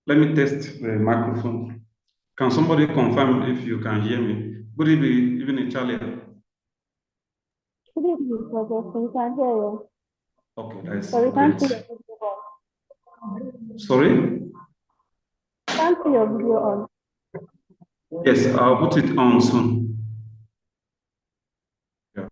Let me test the microphone. Can somebody confirm if you can hear me? Good evening, Charlie. Good evening, Professor. We can hear you. Okay, that's So we can't see great. your video on. Sorry? Can't see your video on. Yes, I'll put it on soon. Yeah.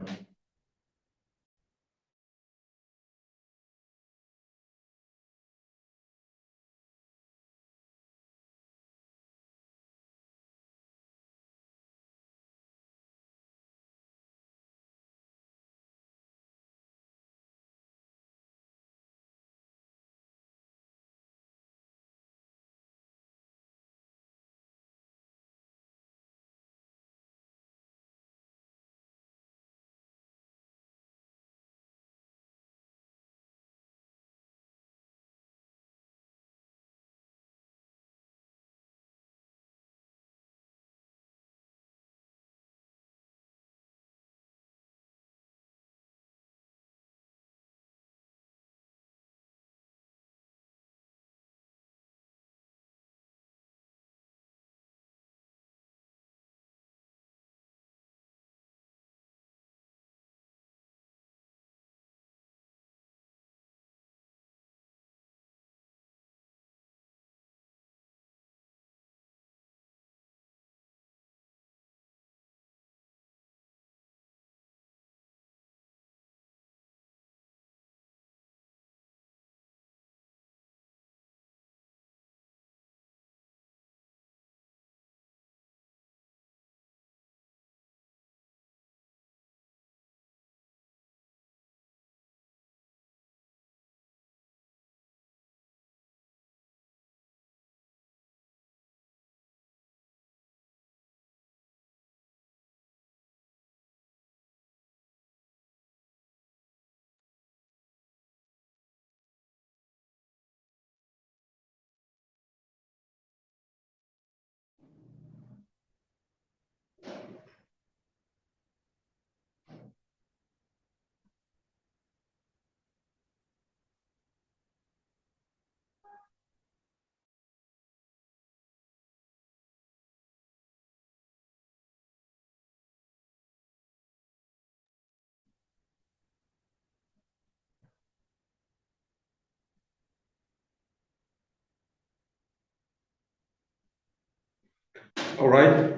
All right.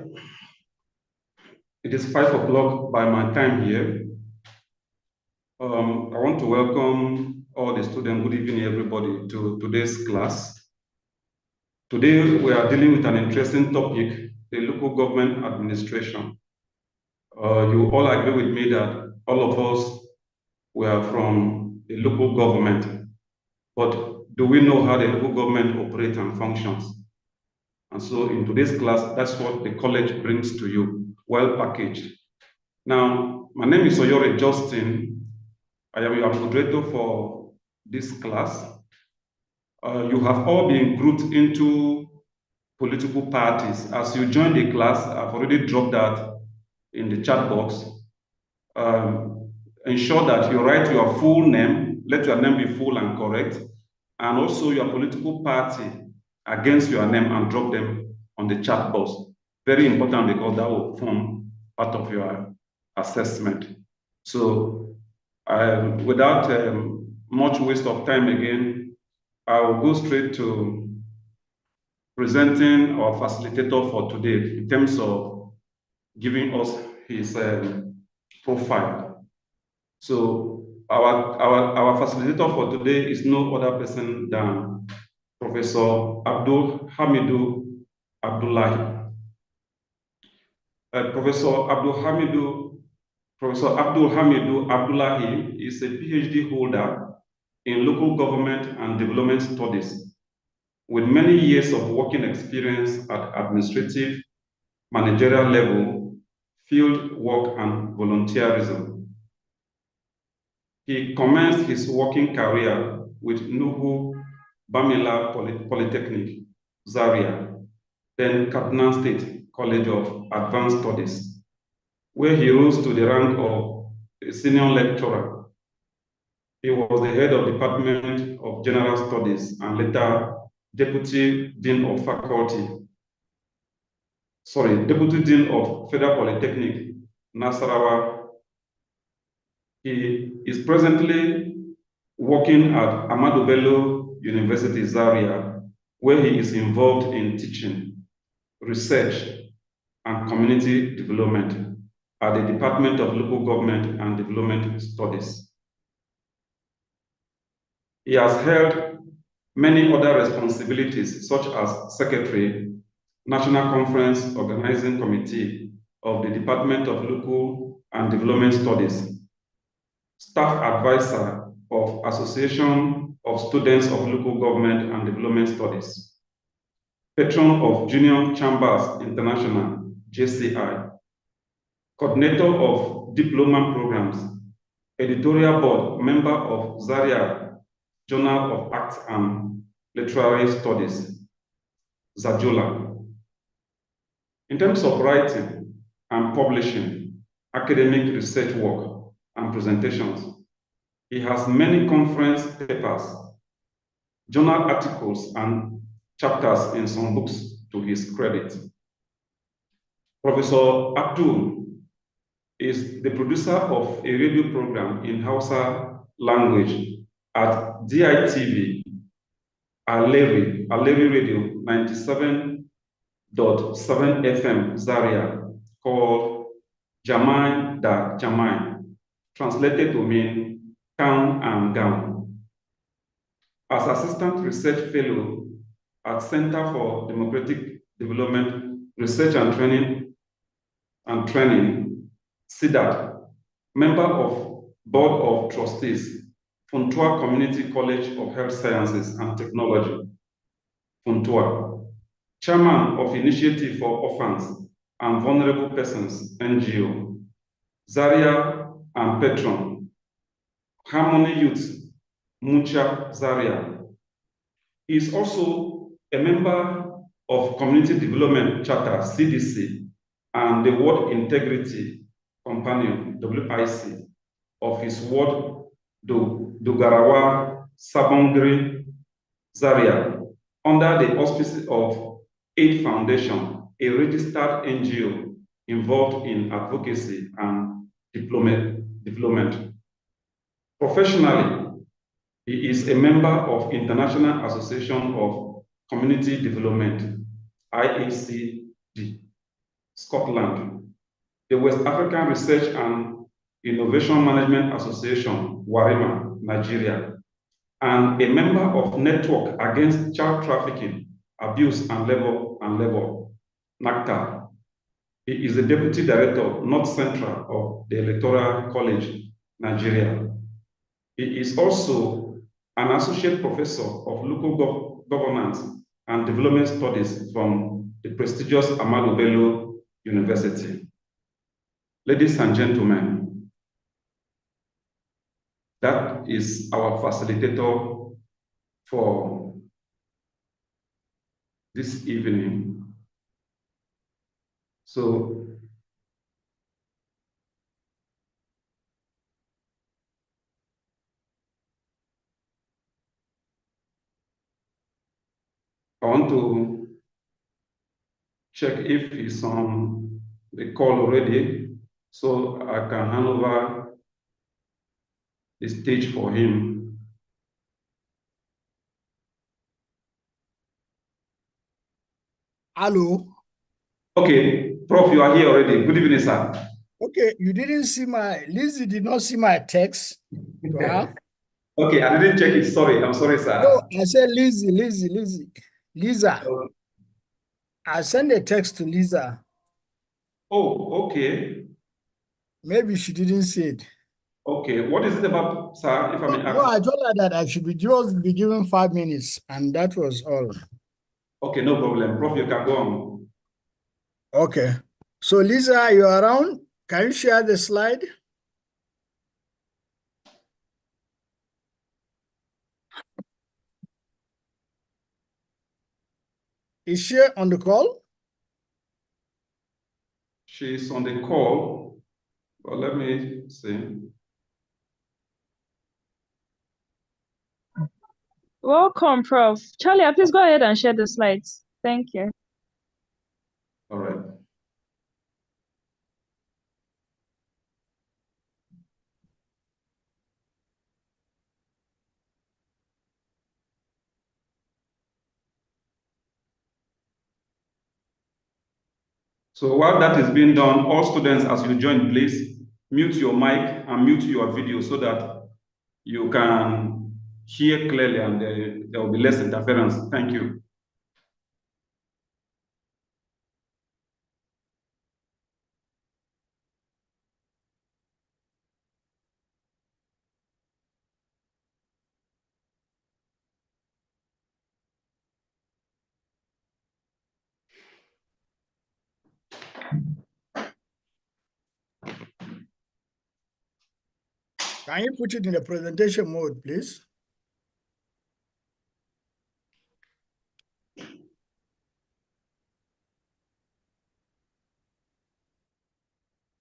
It is 5 o'clock by my time here. I want to welcome all the students. Good evening, everybody, to today's class. Today, we are dealing with an interesting topic, the local government administration. You all agree with me that all of us were from the local government, but do we know how the local government operates and functions? And so in today's class, that's what the college brings to you, well packaged. Now, my name is Oyore Justin. I am your moderator for this class. You have all been grouped into political parties. As you join the class, I've already dropped that in the chat box. Ensure that you write your full name, let your name be full and correct, and also your political party against your name, and drop them on the chat box. Very important, because that will form part of your assessment. So without much waste of time again, I will go straight to presenting our facilitator for today in terms of giving us his profile. So our facilitator for today is no other person than Professor Abdul Hamidu Abdullahi. Professor Abdul Hamidu Abdullahi is a PhD holder in local government and development studies, with many years of working experience at administrative, managerial level, field work, and volunteerism. He commenced his working career with Nuhu Bamila Polytechnic, Zaria, then Kaduna State College of Advanced Studies, where he rose to the rank of a senior lecturer. He was the head of Department of General Studies and later Deputy Dean of Federal Polytechnic, Nasarawa. He is presently working at Ahmadu Bello University, Zaria, where he is involved in teaching, research, and community development at the Department of Local Government and Development Studies. He has held many other responsibilities, such as Secretary, National Conference Organizing Committee of the Department of Local and Development Studies, Staff Advisor of Association of Students of Local Government and Development Studies, Patron of Junior Chambers International, JCI, Coordinator of Diploma Programs, Editorial Board Member of Zaria Journal of Arts and Literary Studies, Zajola. In terms of writing and publishing, academic research work, and presentations, he has many conference papers, journal articles, and chapters in some books to his credit. Professor Abdul is the producer of a radio program in Hausa language at DITV, Aleri Radio 97.7 FM Zaria, called Jamai da Jamai, translated to mean town and gown. As Assistant Research Fellow at Center for Democratic Development, Research and Training, SIDAT, member of Board of Trustees, Funtua Community College of Health Sciences and Technology, Funtua, Chairman of Initiative for Orphans and Vulnerable Persons, NGO, Zaria and Patron, Harmony Youth, Mucha Zaria. He is also a member of Community Development Charter, CDC, and the World Integrity Companion, WIC, of his ward Dogarawa Sabongri Zaria, under the auspices of Aid Foundation, a registered NGO involved in advocacy and development. Professionally, he is a member of International Association of Community Development, IACD, Scotland, the West African Research and Innovation Management Association, Warima, Nigeria, and a member of Network Against Child Trafficking, Abuse and Labor, NACTA. He is the Deputy Director, North Central of the Electoral College, Nigeria. He is also an Associate Professor of Local Governance and Development Studies from the prestigious Ahmadu Bello University. Ladies and gentlemen, that is our facilitator for this evening. So, I want to check if he's on the call already, so I can hand over the stage for him. Hello. Okay, Prof, you are here already. Good evening, sir. Okay, you didn't see Lizzie did not see my text to her. Okay, I didn't check it. Sorry, I'm sorry, sir. No, I said Lisa. Okay. I sent a text to Lisa. Oh, okay. Maybe she didn't see it. Okay, what is it about, sir, if I may ask? No, I told her that I should be given 5 minutes, and that was all. Okay, no problem. Prof, you can go on. Okay. So, Lisa, you are around? Can you share the slide? Is she on the call? She's on the call, but let me see. Welcome, Prof. Charlie, please go ahead and share the slides. Thank you. All right. So while that is being done, all students, as you join, please mute your mic and mute your video so that you can hear clearly and there will be less interference. Thank you. Can you put it in the presentation mode, please?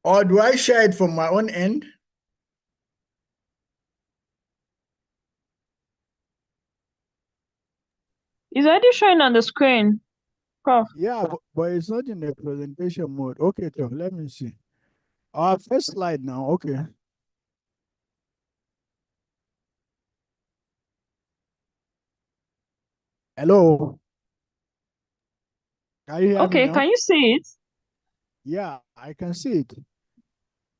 Or do I share it from my own end? It's already showing on the screen, Prof. Yeah, but it's not in the presentation mode. Okay, so let me see. Our first slide now, okay. Hello? Can you hear me Okay, now? can you see it? Yeah, I can see it.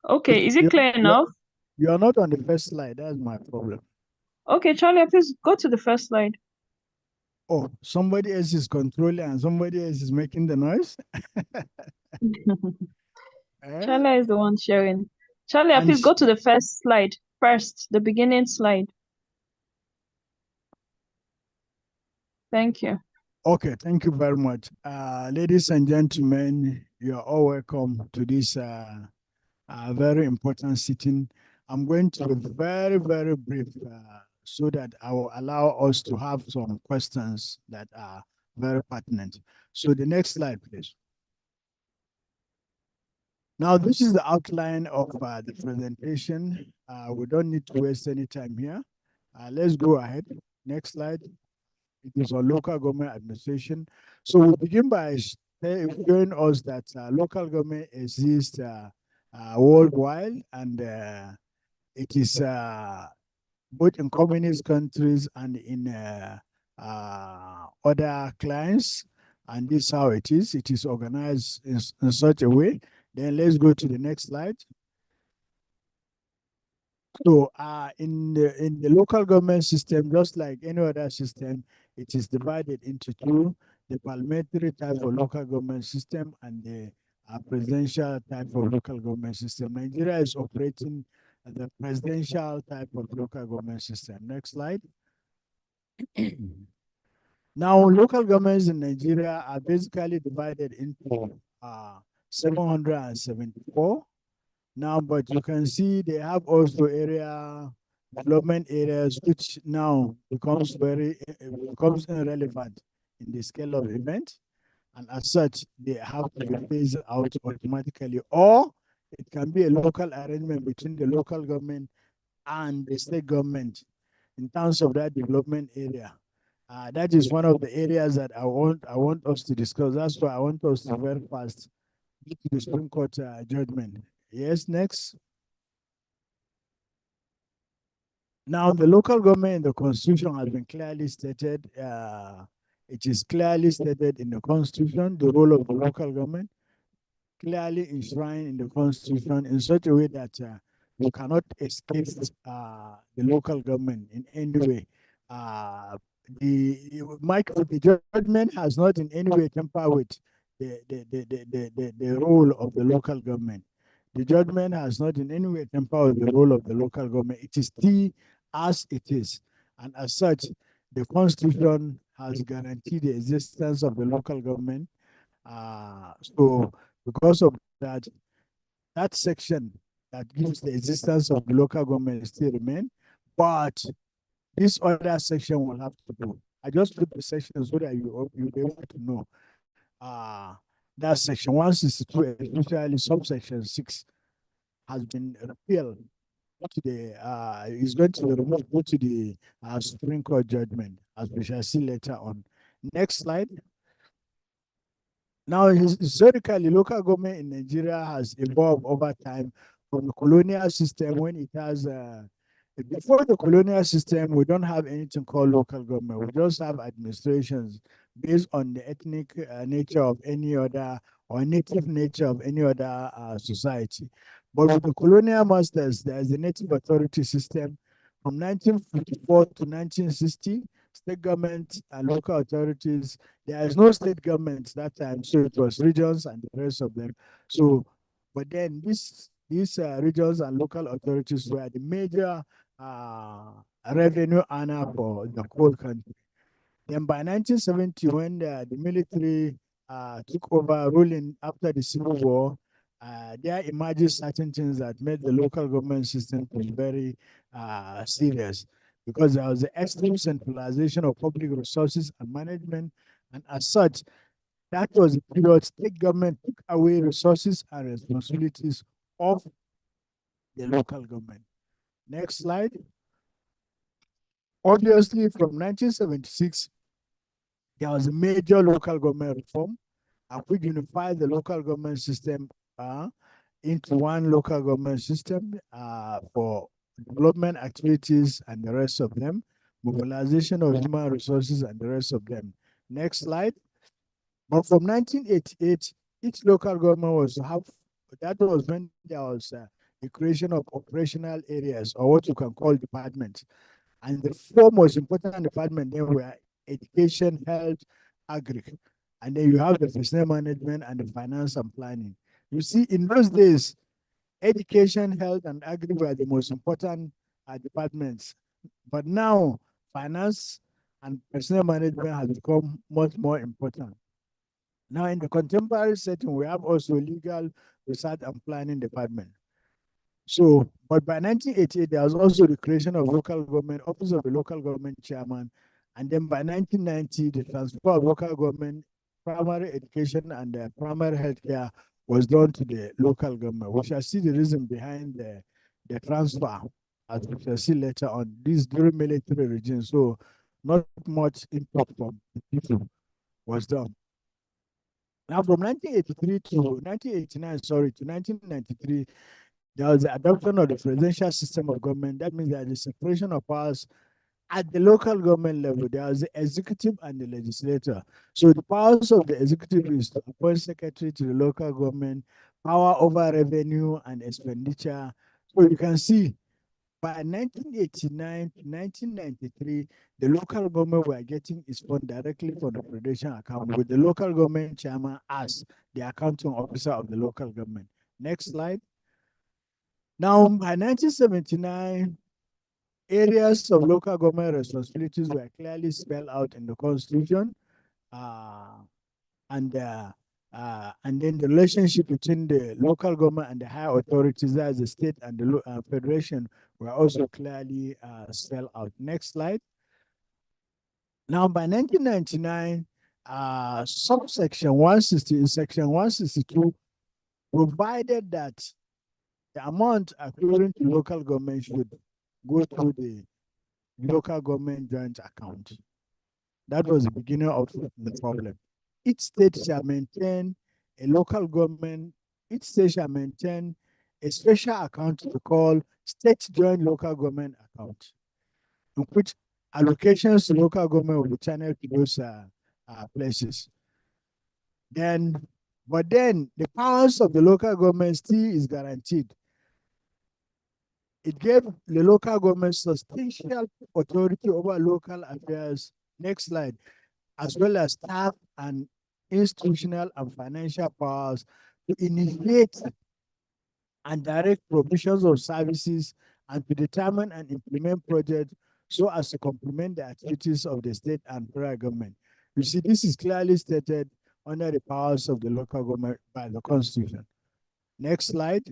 Okay, is it clear enough? You're not on the first slide. That's my problem. Okay, Charlie, please go to the first slide. Oh, somebody else is controlling and somebody else is making the noise? Charlie is the one sharing. Charlie, And please go to the first slide. First, the beginning slide. Thank you. Okay, thank you very much. Ladies and gentlemen, you're all welcome to this very important sitting. I'm going to be very, very brief so that I will allow us to have some questions that are very pertinent. So the next slide, please. Now, this is the outline of the presentation. We don't need to waste any time here. Let's go ahead. Next slide. It is on local government administration. So we begin by showing us that local government exists worldwide, and it is both in communist countries and in other clients. And this is how it is. It is organized in such a way. Then let's go to the next slide. So in the local government system, just like any other system, it is divided into two: the parliamentary type of local government system and the presidential type of local government system. Nigeria is operating the presidential type of local government system. Next slide. Now, local governments in Nigeria are basically divided into 774. Now, but you can see they have also area development areas, which now becomes becomes irrelevant in the scale of event, and as such, they have to be phased out automatically, or it can be a local arrangement between the local government and the state government in terms of that development area. That is one of the areas that I want us to discuss. That's why I want us to very fast get to the Supreme Court judgment. Yes, next. Now, the local government in the Constitution has been clearly stated. It is clearly stated in the Constitution, the role of the local government, clearly enshrined in the Constitution in such a way that you cannot escape the local government in any way. The judgment has not in any way tampered with the role of the local government. The judgment has not in any way tampered with the role of the local government. It is still as it is. And as such, the Constitution has guaranteed the existence of the local government. So because of that, that section that gives the existence of the local government still remain, but this other section will have to do. I just put the section so that you'll be able to know. That section 162, especially subsection 6, has been repealed go to the is going to be removed, go to the Supreme Court judgment, as we shall see later on. Next slide. Now, historically, local government in Nigeria has evolved over time from the colonial system when it has, before the colonial system, we don't have anything called local government. We just have administrations based on the ethnic nature of any other or native nature of any other society. But with the colonial masters, there's the native authority system from 1954 to 1960, state government and local authorities. There is no state government that time, so it was regions and the rest of them. So, but then these regions and local authorities were the major uh, revenue earner for the whole country. Then by 1970, when the military took over ruling after the Civil War, there emerged certain things that made the local government system to be very serious, because there was the extreme centralization of public resources and management. And as such, that was the period state government took away resources and responsibilities of the local government. Next slide. Obviously, from 1976, there was a major local government reform, which unified the local government system into one local government system for development activities and the rest of them, mobilization of human resources and the rest of them. Next slide. But from 1988, each local government was to have, that was when there was the creation of operational areas, or what you can call departments. And the four most important departments then were education, health, agri. And then you have the personnel management and the finance and planning. You see, in those days, education, health, and agri were the most important departments. But now, finance and personnel management has become much more important. Now, in the contemporary setting, we have also legal, research, and planning department. So, but by 1988, there was also the creation of local government, office of the local government chairman. And then by 1990, the transfer of local government, primary education, and primary healthcare was done to the local government. We shall see the reason behind the transfer, as we shall see later on. This during military regime, so not much input from the people was done. Now, from 1983 to 1989, sorry, to 1993, there was the adoption of the presidential system of government. That means that the separation of powers at the local government level. There was the executive and the legislature. So the powers of the executive is to appoint secretary to the local government, power over revenue and expenditure. So you can see by 1989 to 1993, the local government were getting its fund directly from the presidential account, with the local government chairman as the accounting officer of the local government. Next slide. Now, by 1979, areas of local government responsibilities were clearly spelled out in the Constitution, and then the relationship between the local government and the higher authorities, as the state and the federation, were also clearly spelled out. Next slide. Now, by 1999, subsection 160, section 162 provided that the amount accruing to local government should go through the local government joint account. That was the beginning of the problem. Each state shall maintain a local government, each state shall maintain a special account to call state joint local government account, in which allocations to local government will be channeled to those places. But then the powers of the local government still is guaranteed. It gave the local government substantial authority over local affairs. Next slide. As well as staff and institutional and financial powers to initiate and direct provisions of services and to determine and implement projects so as to complement the activities of the state and federal government. You see, this is clearly stated under the powers of the local government by the Constitution. Next slide.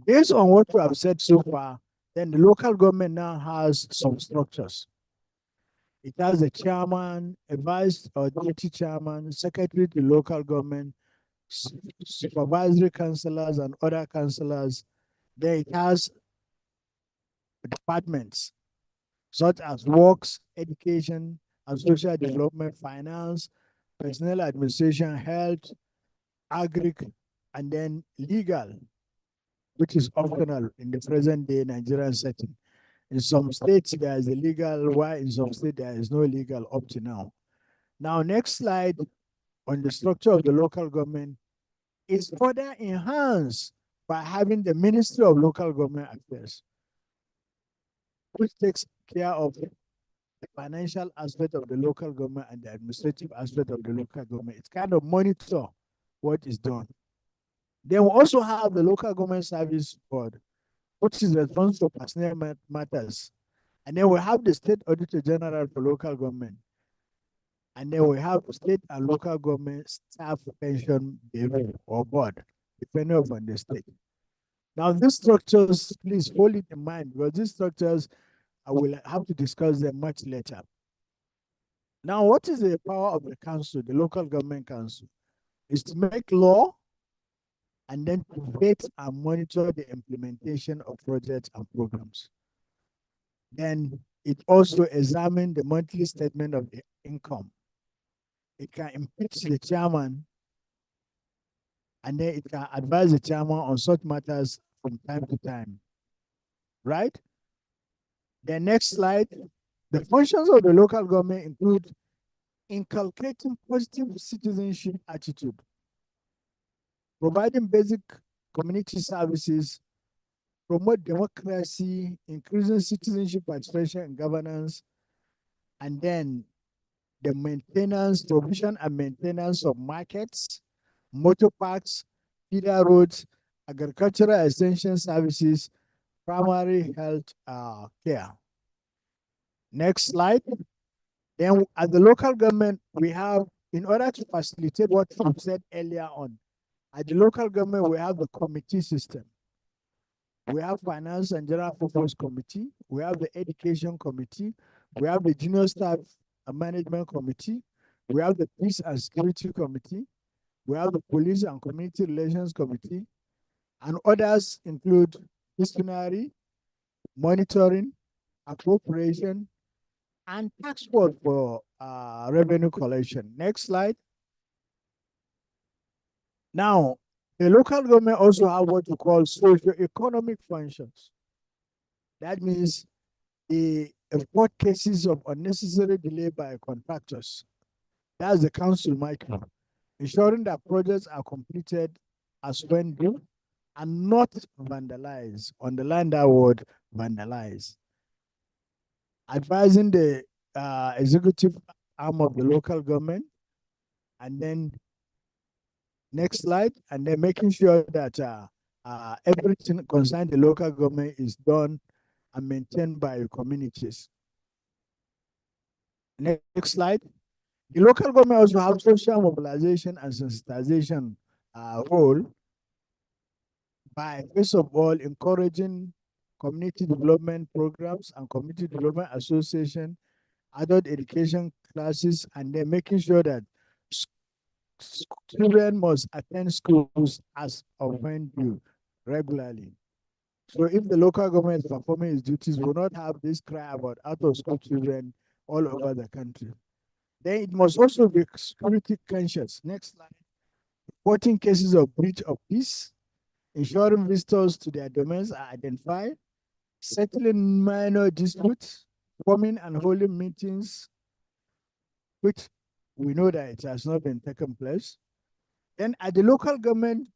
Based on what we have said so far, then the local government now has some structures. It has a chairman, a vice or deputy chairman, secretary to local government, supervisory councillors and other councillors. Then it has departments such as works, education, and social development, finance, personnel administration, health, agri, and then legal, which is optional in the present day Nigerian setting. In some states, there is a legal, while in some states, there is no legal up to now. Now, next slide on the structure of the local government is further enhanced by having the Ministry of Local Government Affairs, which takes care of the financial aspect of the local government and the administrative aspect of the local government. It's kind of monitor what is done. Then we also have the Local Government Service Board, which is responsible for personnel matters. And then we have the State Auditor General for Local Government. And then we have State and Local Government Staff Pension Bureau or Board, depending upon the state. Now, these structures, please hold it in mind, because these structures, I will have to discuss them much later. Now, what is the power of the council, the local government council? Is to make law and then to vet and monitor the implementation of projects and programs. Then it also examines the monthly statement of the income. It can impeach the chairman, and then it can advise the chairman on such matters from time to time. Right? The next slide. The functions of the local government include inculcating positive citizenship attitude, providing basic community services, promote democracy, increasing citizenship participation and governance, and then the maintenance, provision and maintenance of markets, motor parks, feeder roads, agricultural extension services, primary health care. Next slide. Then at the local government, we have, in order to facilitate what I said earlier on, at the local government, we have the committee system. We have finance and general purpose committee. We have the education committee. We have the junior staff and management committee. We have the peace and security committee. We have the police and community relations committee. And others include disciplinary, monitoring, appropriation, and tax board for revenue collection. Next slide. Now, the local government also have what we call socio-economic functions. That means they report cases of unnecessary delay by contractors. That's the council micro, ensuring that projects are completed as when due and not vandalized. Underline that word, vandalized. Advising the executive arm of the local government, and then next slide, and then making sure that everything concerning the local government is done and maintained by communities. Next slide. The local government also have social mobilization and sensitization role by, first of all, encouraging community development programs and community development association, adult education classes, and then making sure that children must attend schools as of when due regularly. So if the local government is performing its duties, will not have this cry about out-of-school children all over the country. Then it must also be security conscious. Next slide. Reporting cases of breach of peace, ensuring visitors to their domains are identified, settling minor disputes, forming and holding meetings, which we know that it has not been taken place. Then at the local government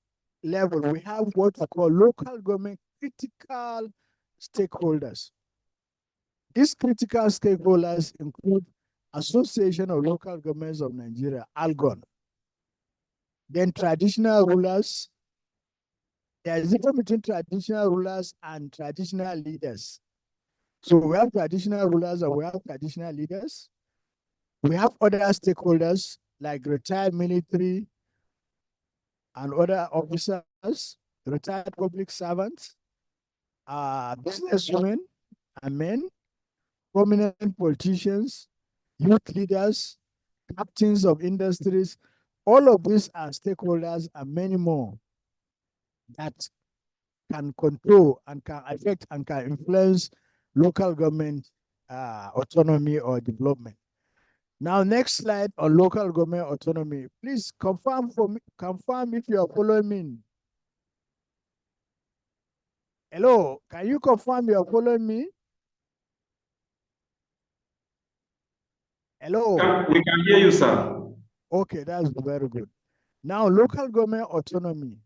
level, we have what we call local government critical stakeholders. These critical stakeholders include Association of Local Governments of Nigeria, ALGON. Then traditional rulers. There is a difference between traditional rulers and traditional leaders. So we have traditional rulers and we have traditional leaders. We have other stakeholders like retired military and other officers, retired public servants, businesswomen and men, prominent politicians, youth leaders, captains of industries. All of these are stakeholders and many more that can control and can affect and can influence local government autonomy or development. Now, next slide on local government autonomy. Please confirm for me, confirm if you are following me. Hello, can you confirm you are following me? Hello. We can hear you, sir. Okay, that's very good. Now, local government autonomy.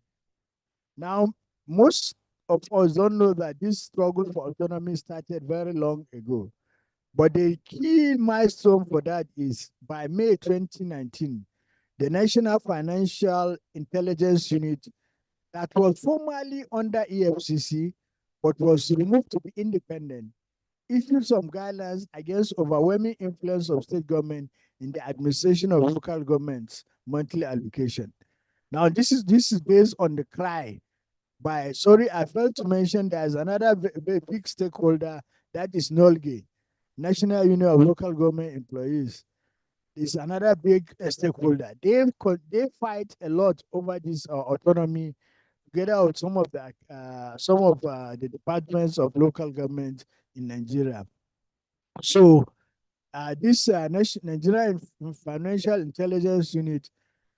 Now, most of us don't know that this struggle for autonomy started very long ago. But the key milestone for that is by May 2019, the National Financial Intelligence Unit that was formerly under EFCC but was removed to be independent issued some guidelines against overwhelming influence of state government in the administration of local governments monthly allocation. Now, this is based on the cry by, sorry, I failed to mention there's another very big stakeholder, that is NOLGE, National Union of Local Government Employees. Is another big stakeholder. They fight a lot over this autonomy, together with some of the departments of local government in Nigeria. So this Nigerian Financial Intelligence Unit,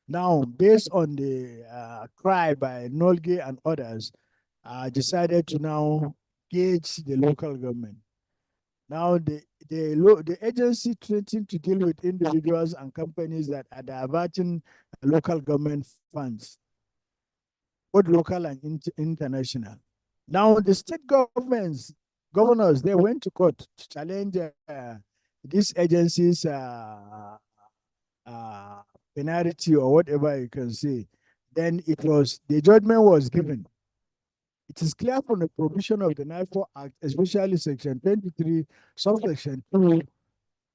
now based on the cry by Nolge and others, decided to now gauge the local government. Now the agency threatened to deal with individuals and companies that are diverting local government funds, both local and international. Now the state governors, they went to court to challenge these agencies' penalty or whatever you can say. Then the judgment was given. It is clear from the provision of the NIFO Act, especially Section 23, subsection 2,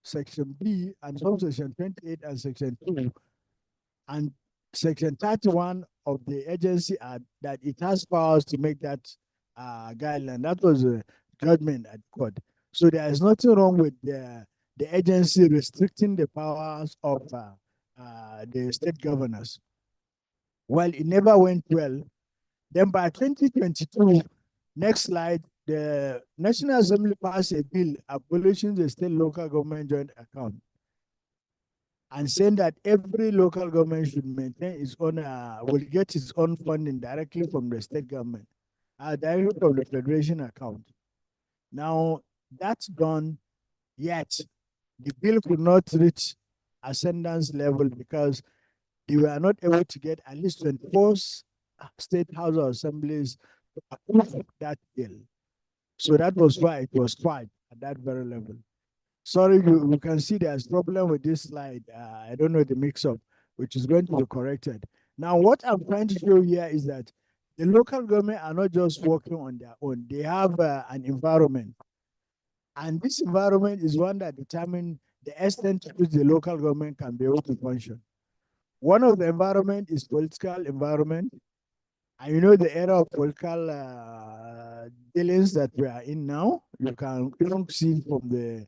Section B, and subsection 28 and Section 2, and Section 31 of the agency Act, that it has powers to make that guideline. That was a judgment at court. So there is nothing wrong with the agency restricting the powers of the state governors. Well, it never went well. Then by 2022, next slide, the National Assembly passed a bill abolishing the state local government joint account and saying that every local government should maintain its own, will get its own funding directly from the state government, directly from the federation account. Now, that's done, yet the bill could not reach ascendance level because they were not able to get at least 24 state house of assemblies to approve that bill. So that was why it was tried at that very level. Sorry, you can see there's problem with this slide. I don't know the mix-up, which is going to be corrected. Now, what I'm trying to show here is that the local government are not just working on their own. They have an environment. And this environment is one that determines the extent to which the local government can be able to function. One of the environment is political environment. And you know the era of political dealings that we are in now. You can even see from the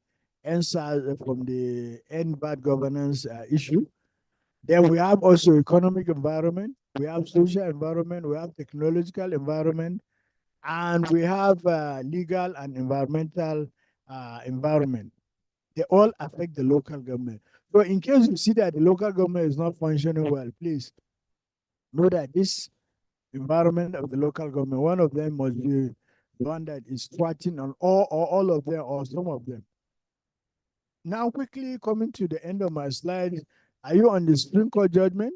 end bad governance issue. Then we have also economic environment, we have social environment, we have technological environment, and we have legal and environmental environment. They all affect the local government. So in case you see that the local government is not functioning well, please know that this environment of the local government, one of them must be the one that is thwarting on all of them or some of them. Now, quickly coming to the end of my slide, are you on the Supreme Court judgment?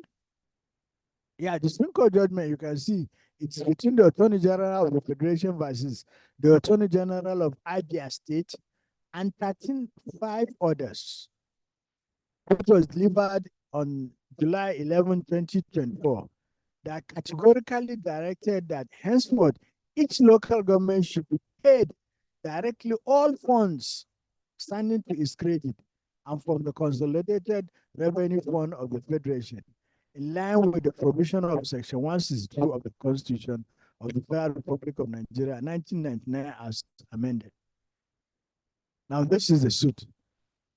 Yeah, the Supreme Court judgment, you can see it's between the Attorney General of the Federation versus the Attorney General of Abia State and 13 others. It was delivered on July 11, 2024. That categorically directed that henceforth each local government should be paid directly all funds standing to its credit and from the consolidated revenue fund of the Federation, in line with the provision of Section 162 of the Constitution of the Federal Republic of Nigeria, 1999, as amended. Now, this is the suit.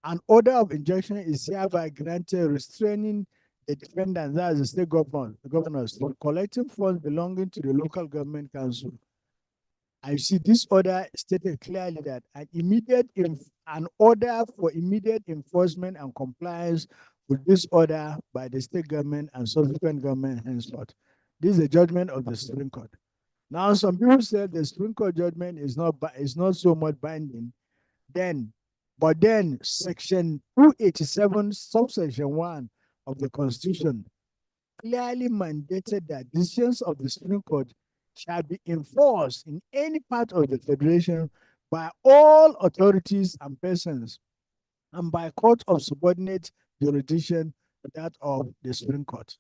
An order of injunction is hereby granted restraining the defendants, that is the state governors, from collecting funds belonging to the local government council I see this order stated clearly that an order for immediate enforcement and compliance with this order by the state government and subsequent government henceforth. This is a judgment of the Supreme Court. Now, some people said the Supreme Court judgment is not so much binding. But then Section 287, subsection 1 of the Constitution clearly mandated that decisions of the Supreme Court shall be enforced in any part of the Federation by all authorities and persons and by court of subordinate jurisdiction to that of the Supreme Court.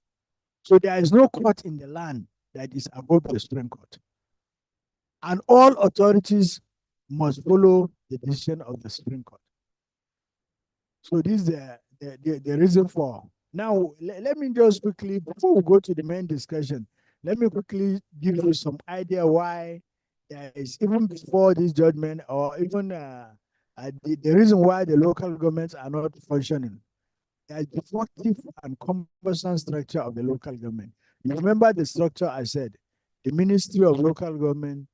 So there is no court in the land that is above the Supreme Court. And all authorities must follow the decision of the Supreme Court. So this is the reason for. Now, let me just quickly, before we go to the main discussion, let me quickly give you some idea why there is, even before this judgment, or even the reason why the local governments are not functioning. There is defective and cumbersome structure of the local government. You remember the structure I said, the Ministry of Local Government,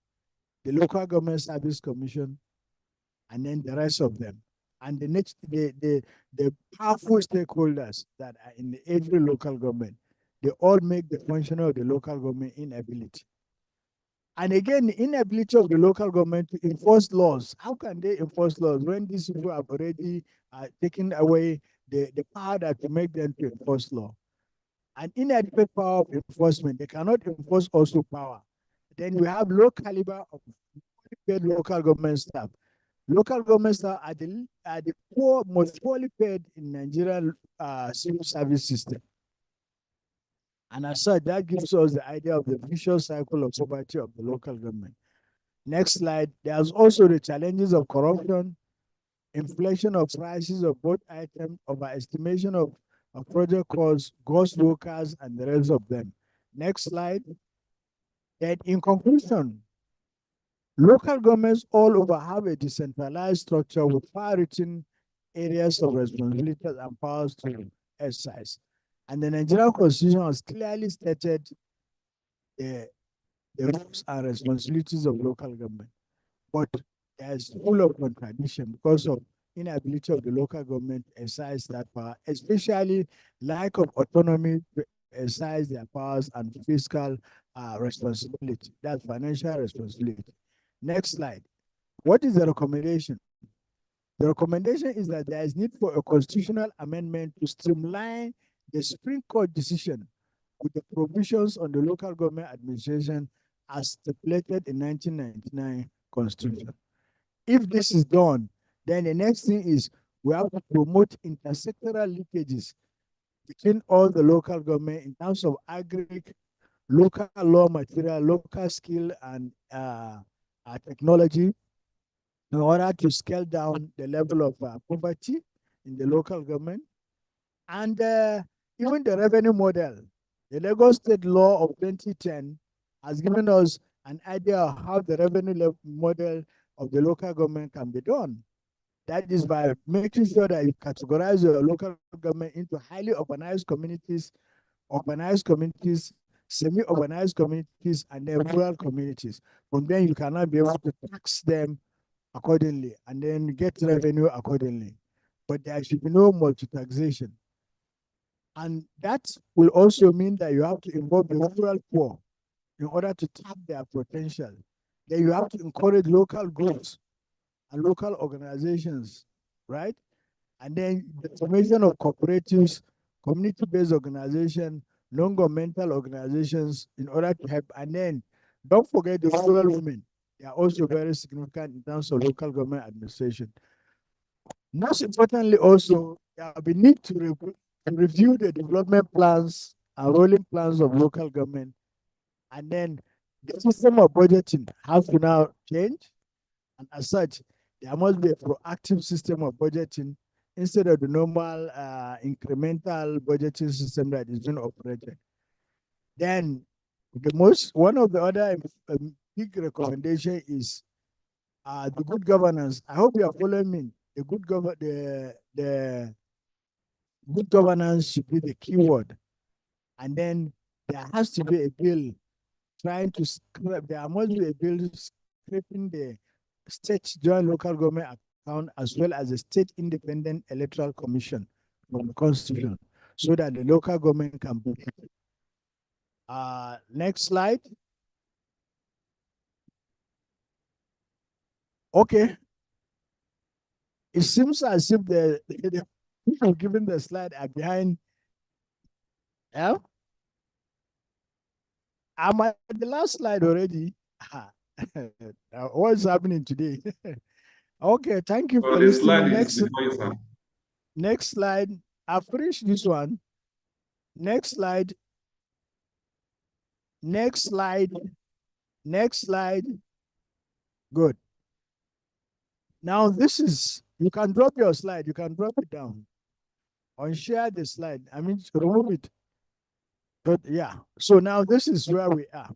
the Local Government Service Commission, and then the rest of them. And the powerful stakeholders that are in every local government, they all make the functioning of the local government inability. And again, the inability of the local government to enforce laws. How can they enforce laws when these people have already taken away the power that to make them to enforce law? An inadequate power of enforcement, they cannot enforce also power. Then we have low caliber of paid local government staff. Local government staff are the most poorly paid in Nigerian civil service system. And as such, that gives us the idea of the vicious cycle of poverty of the local government. Next slide. There's also the challenges of corruption, inflation of prices of both items, overestimation of project costs, ghost workers, and the rest of them. Next slide. And in conclusion, local governments all over have a decentralized structure with far-reaching areas of responsibilities and powers to exercise. And the Nigerian Constitution has clearly stated the roles and responsibilities of local government. But there's full of contradiction because of inability of the local government to exercise that power, especially lack of autonomy to exercise their powers and fiscal responsibility, that's financial responsibility. Next slide. What is the recommendation? The recommendation is that there is need for a constitutional amendment to streamline the Supreme Court decision with the provisions on the local government administration as stipulated in 1999 Constitution. If this is done, then the next thing is we have to promote intersectoral linkages between all the local government in terms of aggregate, local law material, local skill, and technology in order to scale down the level of poverty in the local government. And even the revenue model, the Lagos State Law of 2010 has given us an idea of how the revenue model of the local government can be done. That is by making sure that you categorize your local government into highly urbanized communities, semi-urbanized communities, and then rural communities. From then you cannot be able to tax them accordingly and then get revenue accordingly. But there should be no multi-taxation. And that will also mean that you have to involve the rural poor in order to tap their potential. Then you have to encourage local groups and local organizations, right? And then the formation of cooperatives, community-based organizations, non-governmental organizations in order to help. And then don't forget the rural women. They are also very significant in terms of local government administration. Most importantly, also, there will be need to review the development plans and rolling plans of local government. And then the system of budgeting has to now change. And as such, there must be a proactive system of budgeting instead of the normal incremental budgeting system that is being operated. Then one of the other big recommendation is the good governance. I hope you are following me. The good governance should be the key word. And then there has to be a bill trying to scrap, there must be a bill creating the state joint local government account as well as the state independent electoral commission from the constitution so that the local government can book it. Next slide. Okay. It seems as if the people given the slide are behind. Yeah? I'm at the last slide already. What's happening today? Okay, thank you for the slide listening. is before you, sir. Next slide. I've finished this one. Next slide. Next slide. Next slide. Good. Now this is, you can drop your slide. You can drop it down. Unshare the slide. I mean, remove it. But yeah, so now this is where we are.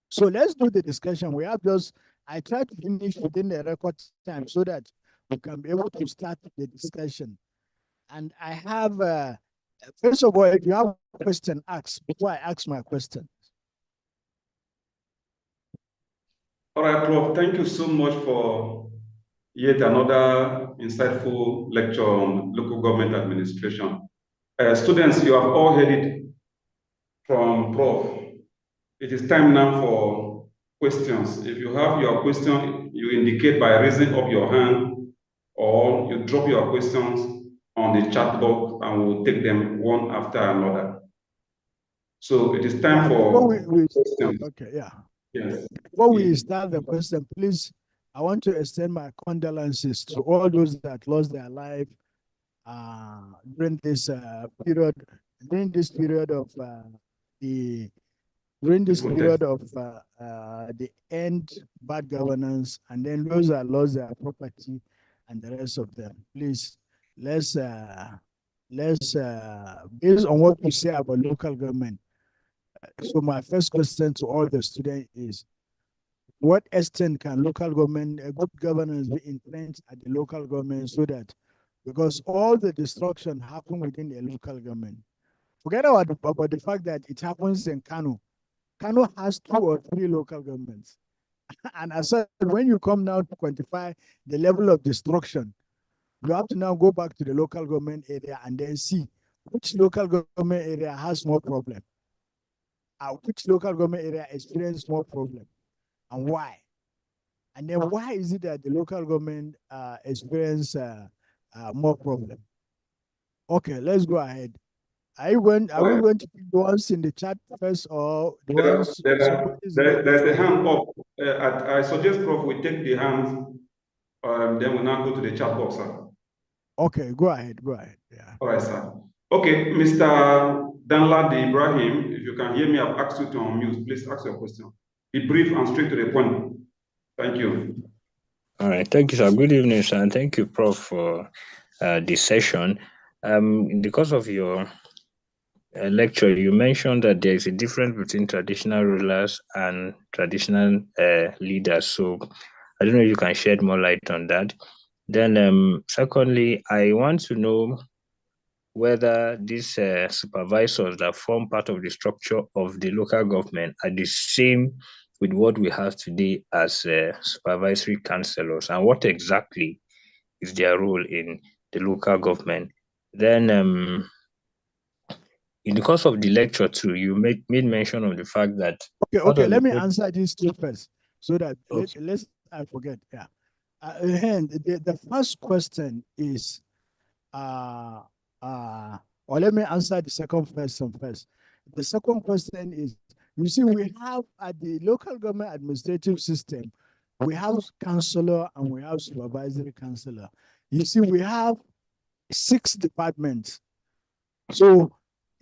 So let's do the discussion. We have just, I try to finish within the record time so that we can be able to start the discussion. And I have, first of all, if you have a question, ask before I ask my question. All right, Prof, thank you so much for yet another insightful lecture on local government administration. Students, you have all heard it from Prof. It is time now for questions. If you have your question, you indicate by raising up your hand or you drop your questions on the chat box and we'll take them one after another. So it is time for questions. Okay, yeah. Yes. Before we start the question, please, I want to extend my condolences to all those that lost their life during this period. During this period of the end bad governance, and then those that lost their property and the rest of them. Please, let's based on what you say about local government. So my first question to all the students is, what extent can local government, good governance be entrenched at the local government so that, because all the destruction happen within the local government. Forget about the fact that it happens in Kano. Kano has 2 or 3 local governments. And as I said, when you come now to quantify the level of destruction, you have to now go back to the local government area and then see which local government area has more problem. Which local government area experience more problem and why? And then why is it that the local government experience more problem? Okay, let's go ahead. Are we going to pick the ones in the chat first or the ones? There's the hand up. I suggest, Prof, we take the hands, then we now go to the chat box, sir. Okay, go ahead. Yeah. All right, sir. Okay, Mr. Danladi Ibrahim, if you can hear me, I've asked you to unmute. Please ask your question. Be brief and straight to the point. Thank you. All right, thank you, sir. Good evening, sir, and thank you, Prof, for this session. In the course of your lecture, you mentioned that there is a difference between traditional rulers and traditional leaders. So I don't know if you can shed more light on that. Then secondly, I want to know whether these supervisors that form part of the structure of the local government are the same with what we have today as supervisory councillors, and what exactly is their role in the local government. Then in the course of the lecture too, you made mention of the fact that let me answer these 2 first so that let's I forget. Yeah. The first question is or let me answer the second question first. The second question is, you see, we have at the local government administrative system, we have councillor and we have supervisory councillor. You see, we have 6 departments. So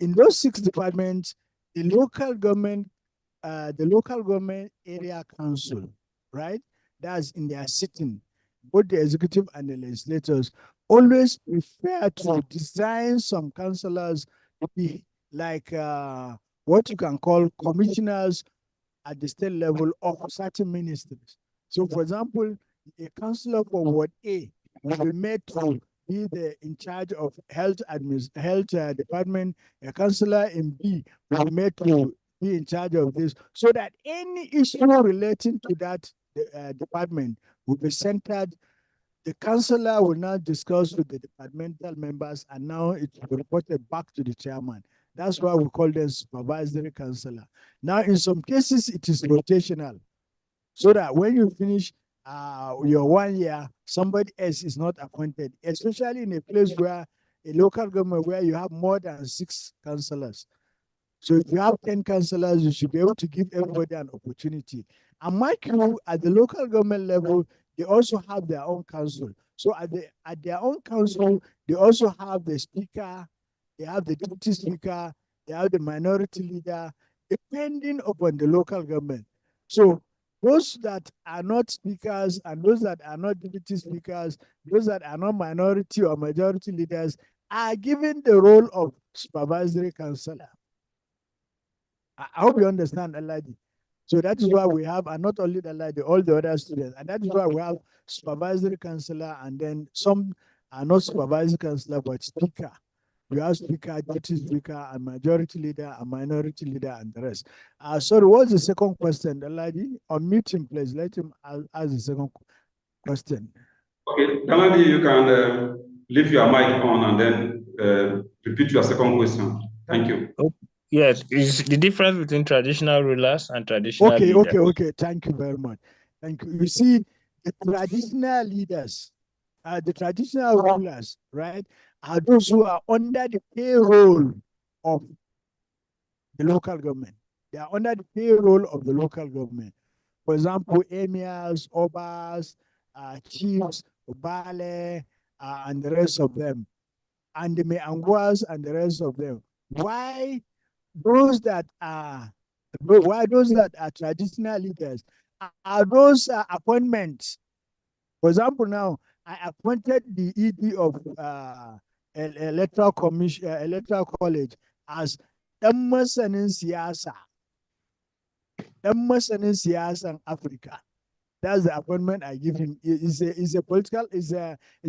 in those 6 departments, the local government area council, right? That's in their sitting, both the executive and the legislators always prefer to design some councillors to be like what you can call commissioners at the state level of certain ministries. So, for example, a councillor for Ward A will be made to be in charge of health department. A councillor in B will be made to be in charge of this, so that any issue relating to that department will be centered. The councillor will now discuss with the departmental members, and now it will be reported back to the chairman. That's why we call them supervisory councillor. Now, in some cases, it is rotational, so that when you finish your 1 year, somebody else is not appointed, especially in a place where a local government where you have more than 6 councillors. So if you have 10 councillors, you should be able to give everybody an opportunity. And mind you, at the local government level, they also have their own council. So at their own council, they also have the speaker, they have the deputy speaker, they have the minority leader, depending upon the local government. So those that are not speakers and those that are not deputy speakers, those that are not minority or majority leaders are given the role of supervisory councillor. I hope you understand, Aladi. So that is why we have, and not only the Aladi, all the other students, and that is why we have supervisory councillor, and then some are not supervisory councillor, but speaker. We have speaker, deputy speaker, and majority leader, and minority leader, and the rest. Sorry, what's the second question, Aladi? Unmute him, please. Let him ask the second question. Okay, Daladi, you can leave your mic on and then repeat your second question. Thank you. Yes, is the difference between traditional rulers and traditional leaders. Okay. Thank you very much. Thank you. You see, the traditional leaders, the traditional rulers, right, are those who are under the payroll of the local government. They are under the payroll of the local government. For example, emirs, obas, chiefs, obale, and the rest of them, and the meanguas and the rest of them. Why those that are traditional leaders are those appointments? For example, now I appointed the ED of electoral commission, electoral college as dan masanin siyasan Africa. That's the appointment I give him. Is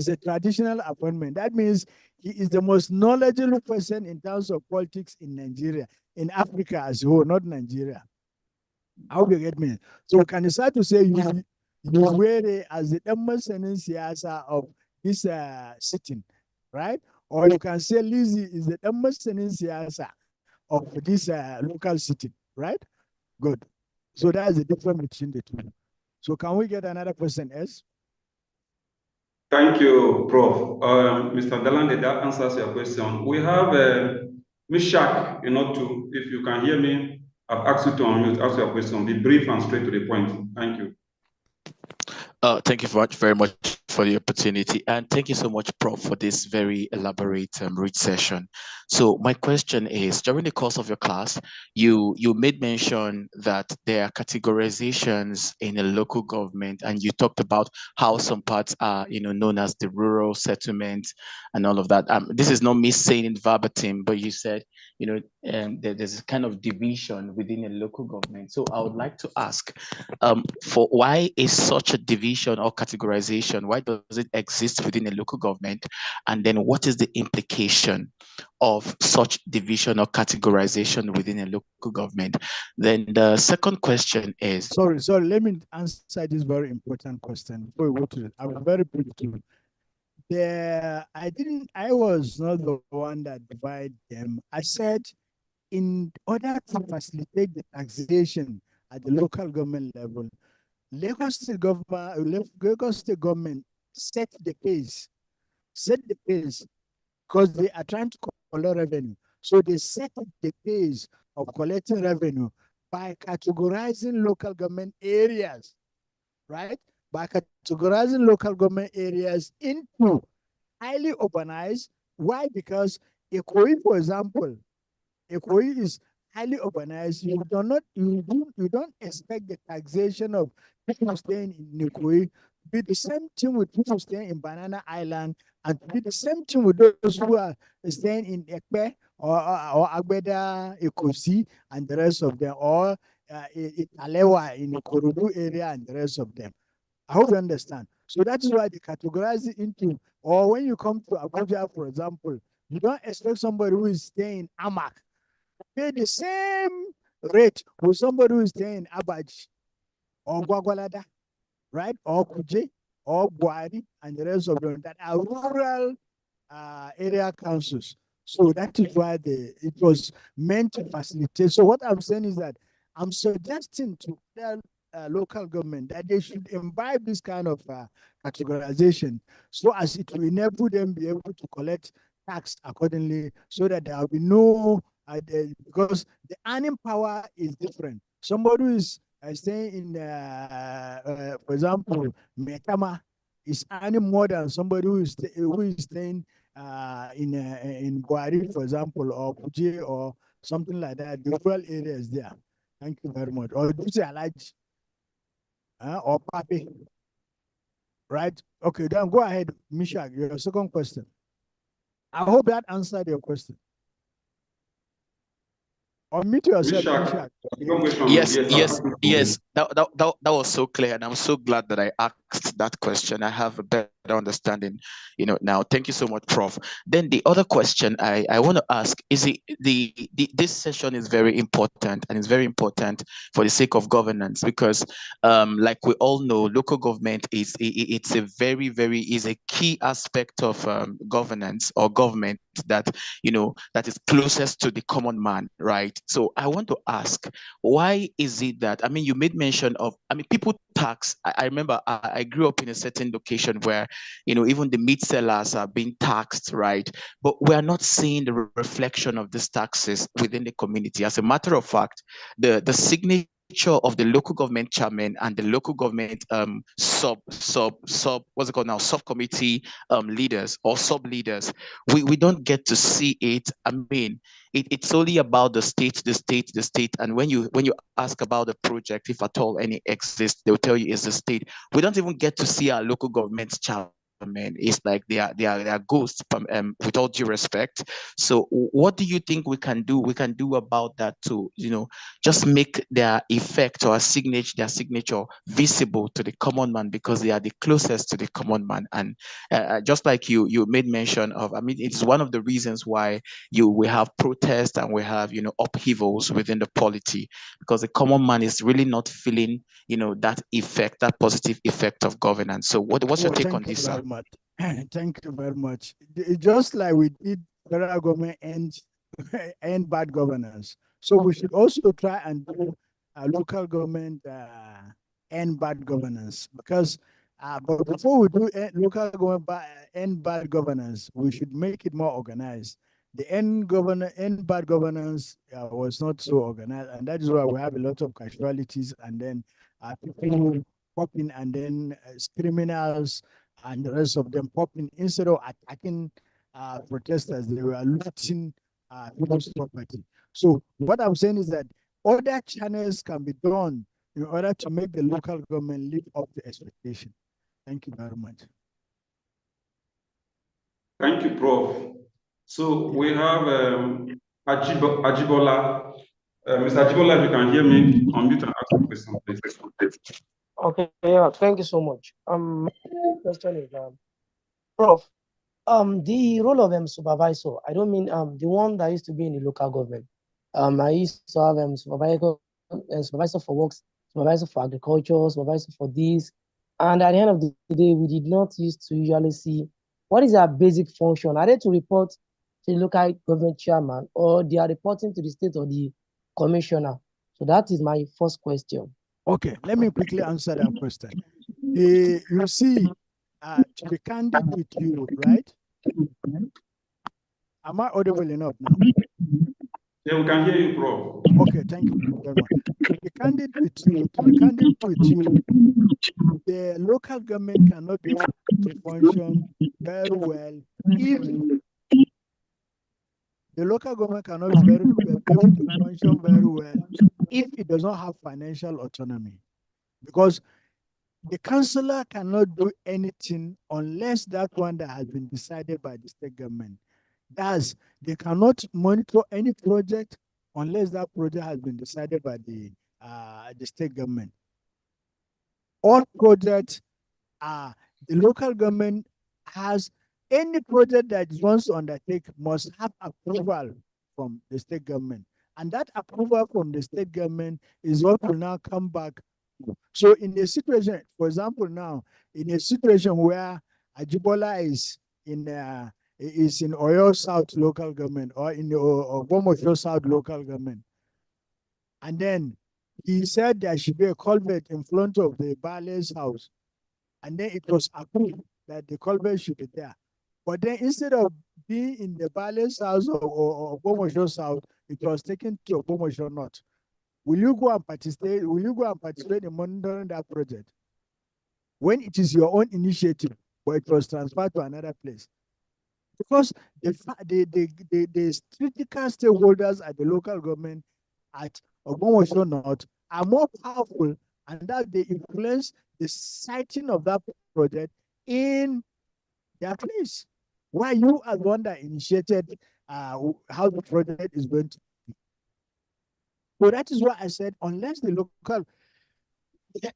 a traditional appointment. That means he is the most knowledgeable person in terms of politics in Nigeria, in Africa as a whole, not Nigeria. How do you get me? So we can decide to say you wear it as the masanin siyasa of this sitting, right? Or you can say Lizzie is the masanin siyasa of this local sitting, right? Good. So that is the difference between the two. So can we get another person else? Thank you, Prof. Mr. Dalande, that answers your question. We have Ms. Shak, if you can hear me, I've asked you to unmute, ask your question. Be brief and straight to the point. Thank you. Thank you very much for the opportunity, and thank you so much, Prof, for this very elaborate rich session. So my question is, during the course of your class, you made mention that there are categorizations in a local government, and you talked about how some parts are known as the rural settlement and all of that. This is not me saying it verbatim, but you said there's a kind of division within a local government. So I would like to ask, for why is such a division or categorization? Why does it exist within a local government? And then what is the implication of such division or categorization within a local government? Then the second question is... Sorry, let me answer this very important question before we go to it. I was very brief too. I was not the one that divided them. I said, in order to facilitate the taxation at the local government level, Lagos State government set the pace because they are trying to collect revenue. So they set the pace of collecting revenue by categorizing local government areas, right? By categorizing local government areas into highly urbanized. Why? Because Ikoyi, for example, Ikoyi is highly urbanized. You don't expect the taxation of people staying in Ikoyi to be the same thing with people staying in Banana Island, and to be the same thing with those who are staying in Ekpe or Agbeda, Ekosi, and the rest of them, or Alewa in the Korodu area and the rest of them. I hope you understand. So that is why they categorize it into, or when you come to Abuja, for example, you don't expect somebody who is staying in Amak pay the same rate with somebody who is staying in Abaji or Gwagwalada. right? Or Kuje, or Buari, and the rest of them that are rural area councils. So that is why it was meant to facilitate. So what I'm saying is that I'm suggesting to the local government that they should imbibe this kind of categorization so as it will enable them be able to collect tax accordingly so that there will be no, because the earning power is different. Somebody who is staying in, for example, Metama is earning more than somebody who is staying in Buari, for example, or Kuje or something like that. The rural areas there. Thank you very much. Or do you say Alaj? Or Papi? Right? Okay, then go ahead, Mishak, your second question. I hope that answered your question. Unmute yourself, Mishak. Yes. That was so clear, and I'm so glad that I asked that question. I have a better understanding, now. Thank you so much, Prof. Then the other question I want to ask is this session is very important, and it's very important for the sake of governance, because like we all know, local government is a key aspect of governance or government that that is closest to the common man, right? So I want to ask, why is it that, you made mention of, people tax. I remember I grew up in a certain location where, even the meat sellers are being taxed, right? But we're not seeing the reflection of these taxes within the community. As a matter of fact, the signature of the local government chairman and the local government what's it called now, subcommittee leaders or sub leaders, we don't get to see it. It's only about the state, and when you ask about the project, if at all any exists, they'll tell you it's the state. We don't even get to see our local government's chairman. It's like they are ghosts, with all due respect. So what do you think we can do about that to just make their effect or their signature visible to the common man, because they are the closest to the common man? And just like you made mention of, it's one of the reasons why we have protests and we have upheavals within the polity, because the common man is really not feeling that effect, that positive effect of governance. So what's your take on this, sir? Thank you very much. Just like we did federal government and bad governance, so we should also try and do local government and bad governance, because but before we do local government and bad governance, we should make it more organized. The end bad governance was not so organized, and that is why we have a lot of casualties, and then people popping, and then criminals and the rest of them popping. Instead of attacking protesters, they were looting people's property. So what I'm saying is that other channels can be done in order to make the local government live up to expectation. Thank you very much. Thank you, Prof. So we have Ajibola. Mr. Ajibola, if you can hear me, unmute and ask the question, please. Okay, yeah, thank you so much. My question is, Prof, the role of supervisor, I don't mean the one that used to be in the local government. I used to have supervisor for works, supervisor for agriculture, supervisor for this. And at the end of the day, we did not used to usually see what is their basic function. Are they to report to the local government chairman, or they are reporting to the state or the commissioner? So that is my first question. Okay, let me quickly answer that question. You see, to be candid with you, right? Am I audible enough now? Yeah, we can hear you, Prof. Okay, thank you very much. To be candid with you, the local government cannot be able to function very well if the local government cannot be able to function very well if it does not have financial autonomy. Because the councillor cannot do anything unless that one that has been decided by the state government. Thus, they cannot monitor any project unless that project has been decided by the state government. All projects, the local government has, any project that it wants to undertake must have approval from the state government. And that approval from the state government is what will now come back So in a situation, for example, now in a situation where Ajibola is in Oyo South local government or in the Ogbomoso South local government, and then he said there should be a culvert in front of the Bale's house, and then it was approved that the culvert should be there. But then instead of being in the Bale's house or Ogbomoso South, it was taken to Ogbomoso North. Will you go and participate? Will you go and participate in monitoring that project when it is your own initiative, but it was transferred to another place? Because the critical stakeholders at the local government at Ogbomoso North are more powerful, and that they influence the siting of that project in their place. Why you are the one that initiated how the project is going to be. So that is why I said, unless the local,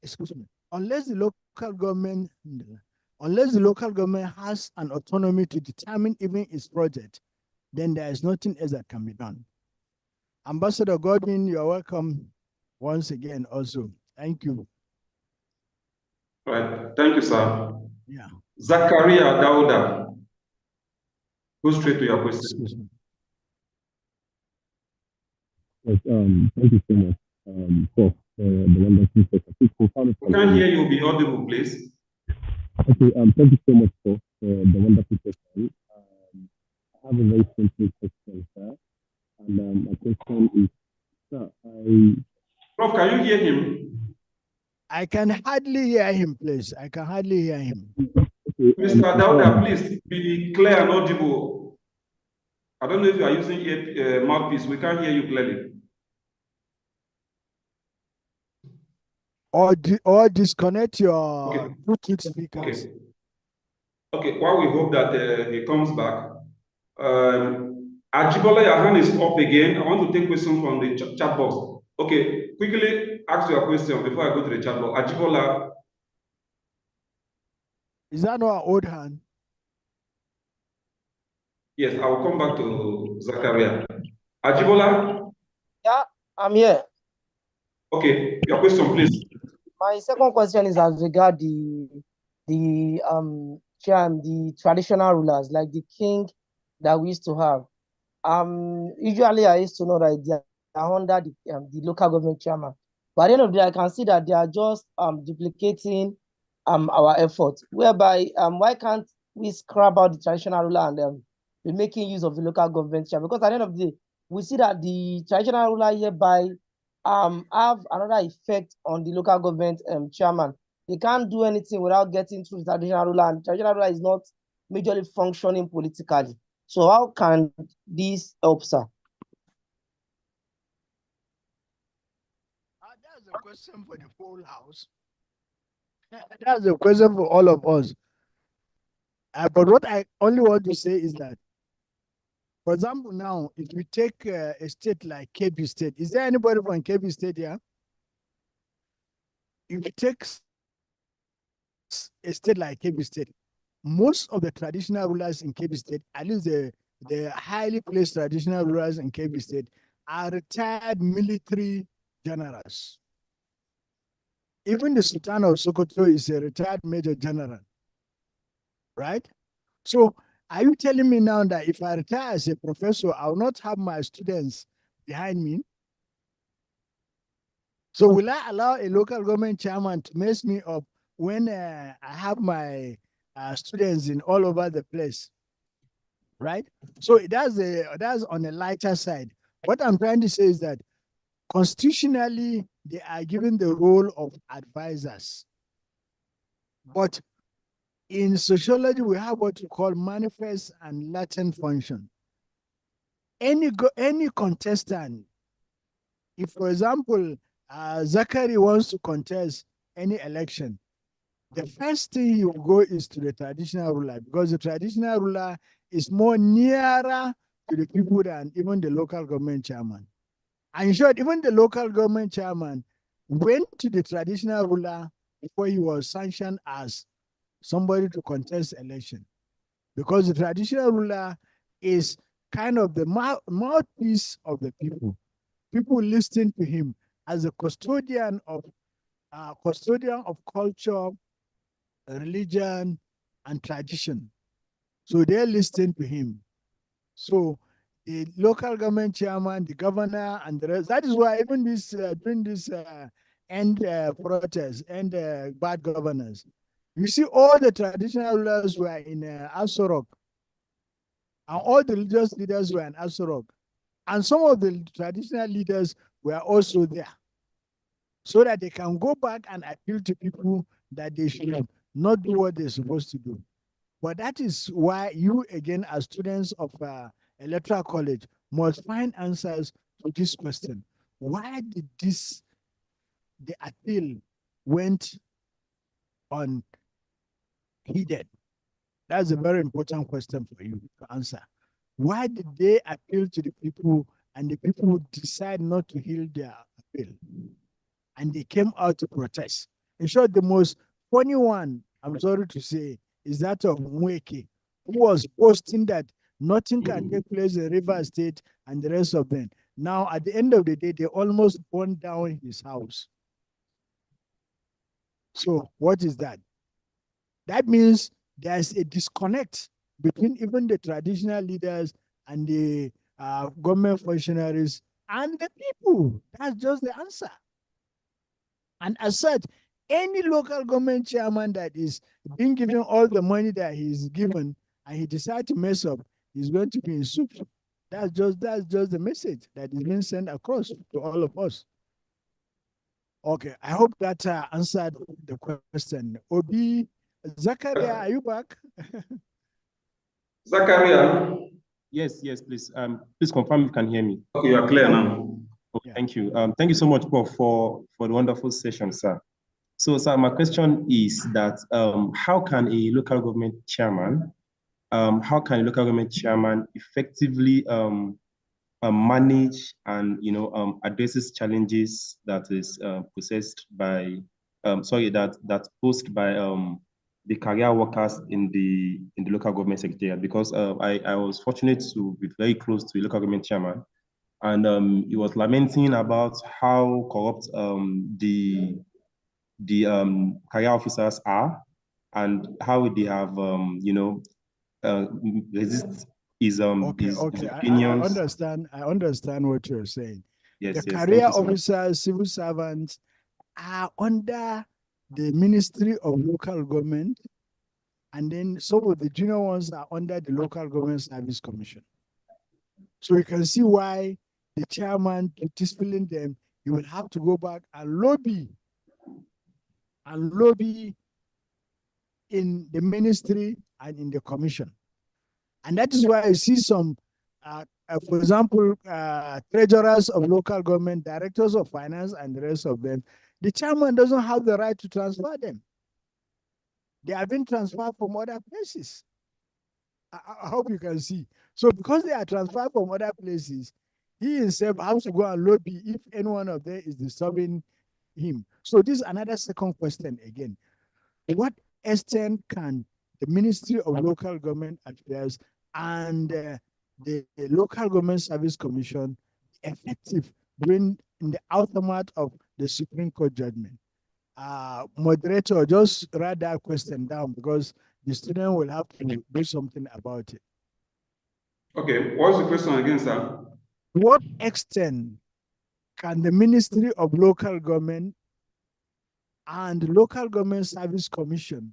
excuse me, unless the local government has an autonomy to determine even its project, then there is nothing else that can be done. Ambassador Godwin, you're welcome once again also. Thank you. Right. Thank you, sir. Yeah. Zakaria Dauda. Go straight to your question. Excuse me. Yes, thank you so much for the wonderful session. We can't hear you. Be audible, please. Okay, thank you so much for the wonderful session. I have a very simple question, sir. And my question is, sir, Prof, can you hear him? I can hardly hear him, please. I can hardly hear him. Okay, Mr. Dauda, please be clear and audible. I don't know if you are using mouthpiece. We can't hear you clearly. Or disconnect your Bluetooth speakers. Okay. While we hope that he comes back, Ajibola, your hand is up again. I want to take questions from the chat box. Okay, quickly ask your question before I go to the chat box. Ajibola. Is that not an old hand? Yes, I will come back to Zakaria. Ajibola? Yeah, I'm here. Okay, your question, please. My second question is as regard the traditional rulers, like the king that we used to have. Usually I used to know that they are under the local government chairman. But at the end of the day, I can see that they are just duplicating our effort. Whereby why can't we scrap out the traditional ruler and be making use of the local government chairman? Because at the end of the day, we see that the traditional ruler hereby have another effect on the local government chairman. They can't do anything without getting through the traditional ruler, and the traditional ruler is not majorly functioning politically. So how can this help, sir? That's a question for the whole house. That's a question for all of us. But what I only want to say is that, for example, now, if we take a state like Kebbi State, is there anybody from Kebbi State here? If you take a state like Kebbi State, most of the traditional rulers in Kebbi State, at least the highly placed traditional rulers in Kebbi State, are retired military generals. Even the Sultan of Sokoto is a retired major general, right? So are you telling me now that if I retire as a professor, I will not have my students behind me? So will I allow a local government chairman to mess me up when I have my students in all over the place, right? So that's on the lighter side. What I'm trying to say is that constitutionally, they are given the role of advisors. But in sociology, we have what we call manifest and latent function. Any contestant, if, for example, Zachary wants to contest any election, the first thing he will go is to the traditional ruler, because the traditional ruler is more nearer to the people than even the local government chairman. And in short, even the local government chairman went to the traditional ruler before he was sanctioned as somebody to contest election, because the traditional ruler is kind of the mouthpiece of the people. People listen to him as a custodian of custodian of culture, religion, and tradition. So they listen to him. So the local government chairman, the governor, and the rest. That is why even this during this end protest and bad governance, you see all the traditional rulers were in Aso Rock, and all the religious leaders were in Aso Rock, and some of the traditional leaders were also there, so that they can go back and appeal to people that they should not do what they're supposed to do. But that is why you, again, as students of electoral college, must find answers to this question. Why did the appeal went unheeded? That's a very important question for you to answer. Why did they appeal to the people and the people decide not to heed their appeal? And they came out to protest. In short, the most funny one, I'm sorry to say, is that of Mweke, who was boasting that nothing can take place in River State and the rest of them. Now, at the end of the day, they almost burned down his house. So what is that? That means there's a disconnect between even the traditional leaders and the government functionaries and the people. That's just the answer. And as such, any local government chairman that is being given all the money that he's given and he decides to mess up, he's going to be in soup. That's just the message that is being sent across to all of us. Okay, I hope that answered the question. Obi, Zakaria, are you back? Zakaria. Yes, please. Please confirm you can hear me. Okay, you are clear now. Okay, yeah. Thank you. Thank you so much, Prof, for the wonderful session, sir. So, sir, my question is that how can a local government chairman effectively manage and addresses challenges that is posed by that's posed by the career workers in the local government secretariat? Because I was fortunate to be very close to a local government chairman, and he was lamenting about how corrupt the career officers are, and how they have resist his opinions. I understand what you're saying. Yes, the yes, career officers, civil servants are under the Ministry of Local Government, and then some of the junior ones are under the Local Government Service Commission. So you can see why the chairman, to discipline them, he will have to go back and lobby in the ministry and in the commission. And that is why I see some, for example, treasurers of local government, directors of finance, and the rest of them. The chairman doesn't have the right to transfer them. They have been transferred from other places. I hope you can see. So because they are transferred from other places, he himself has to go and lobby if any one of them is disturbing him. So this is another second question again. To what extent can the Ministry of Local Government Affairs and the Local Government Service Commission be effective in the aftermath of the Supreme Court judgment? Moderator, just write that question down because the student will have to do something about it. Okay, what's the question again, sir? To what extent can the Ministry of Local Government and the Local Government Service Commission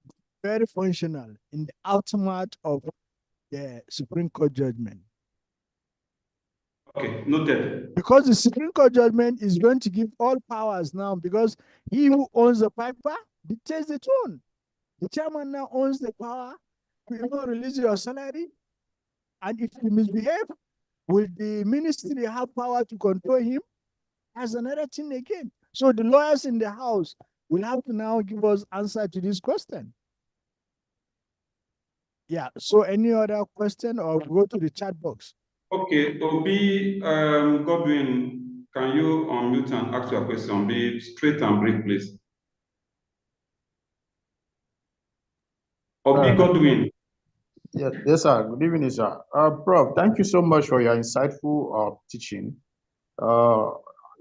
be very functional in the aftermath of the Supreme Court judgment? Okay, noted. Because the Supreme Court judgment is going to give all powers now, because he who owns the piper dictates the tune. The chairman now owns the power to even release your salary. And if you misbehave, will the ministry have power to control him? That's another thing again. So the lawyers in the house will have to now give us answer to this question. Yeah, so any other question, or go to the chat box? Okay, Obi Godwin, can you unmute and ask your question? Be straight and brief, please. Obi Godwin. Yes, sir. Good evening, sir. Prof, thank you so much for your insightful teaching.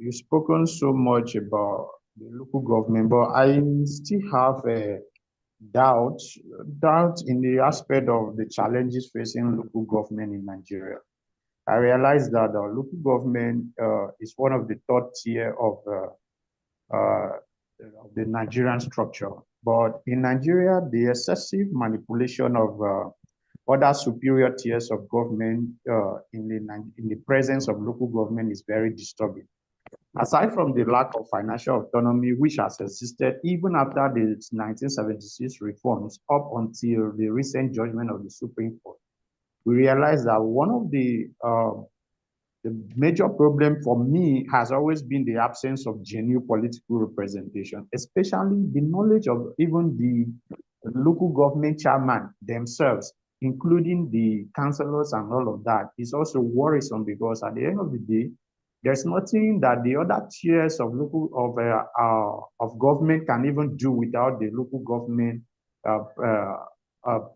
you've spoken so much about the local government, but I still have a doubt in the aspect of the challenges facing local government in Nigeria. I realize that the local government is one of the third tier uh, of the Nigerian structure. But in Nigeria, the excessive manipulation of other superior tiers of government in the presence of local government is very disturbing. Aside from the lack of financial autonomy, which has existed even after the 1976 reforms up until the recent judgment of the Supreme Court, we realize that one of the major problem for me has always been the absence of genuine political representation, especially the knowledge of even the local government chairman themselves, including the councillors and all of that, is also worrisome because at the end of the day, there's nothing that the other tiers of of government can even do without the local government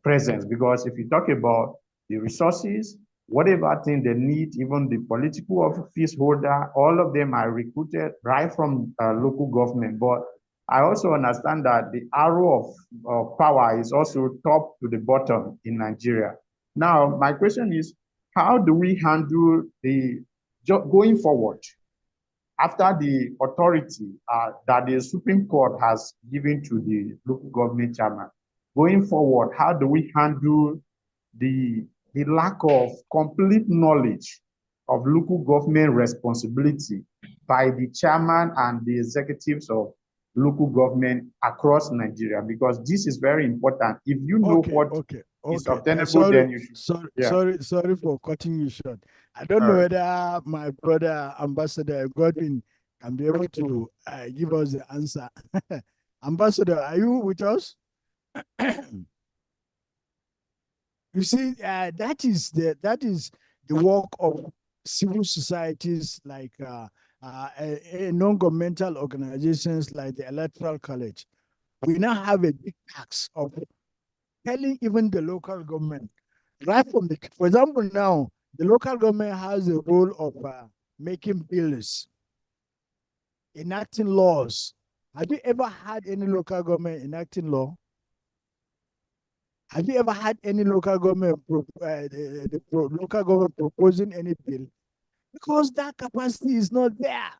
presence. Because if you talk about the resources, whatever thing they need, even the political office holder, all of them are recruited right from local government. But I also understand that the arrow of power is also top to the bottom in Nigeria. Now, my question is, how do we handle the going forward after the authority that the Supreme Court has given to the local government chairman? Going forward, how do we handle the lack of complete knowledge of local government responsibility by the chairman and the executives of local government across Nigeria? Because this is very important. If you know what is obtainable, then you should. Sorry for cutting you short. I don't know whether my brother Ambassador Godwin can be able to give us the answer. Ambassador, are you with us? You see, that is the work of civil societies like non-governmental organizations like the Electoral College. We now have a big task of telling even the local government, right from for example, now the local government has a role of making bills, enacting laws. Have you ever had any local government enacting law? Have you ever had any local government local government proposing any bill? Because that capacity is not there.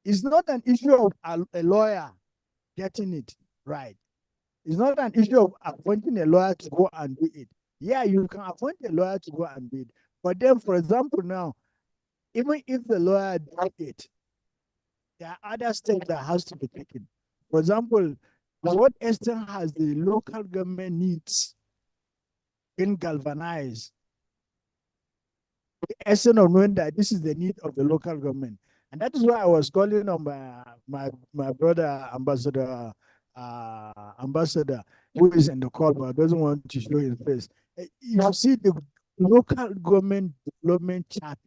It's not an issue of a lawyer getting it right. It's not an issue of appointing a lawyer to go and do it. Yeah, you can appoint a lawyer to go and do it. But then, for example, now, even if the lawyer does it, there are other steps that has to be taken. For example, to what extent has the local government needs been galvanized? The extent of knowing that this is the need of the local government. And that is why I was calling on my brother, Ambassador, who is in the call but doesn't want to show his face. You see, the local government development charter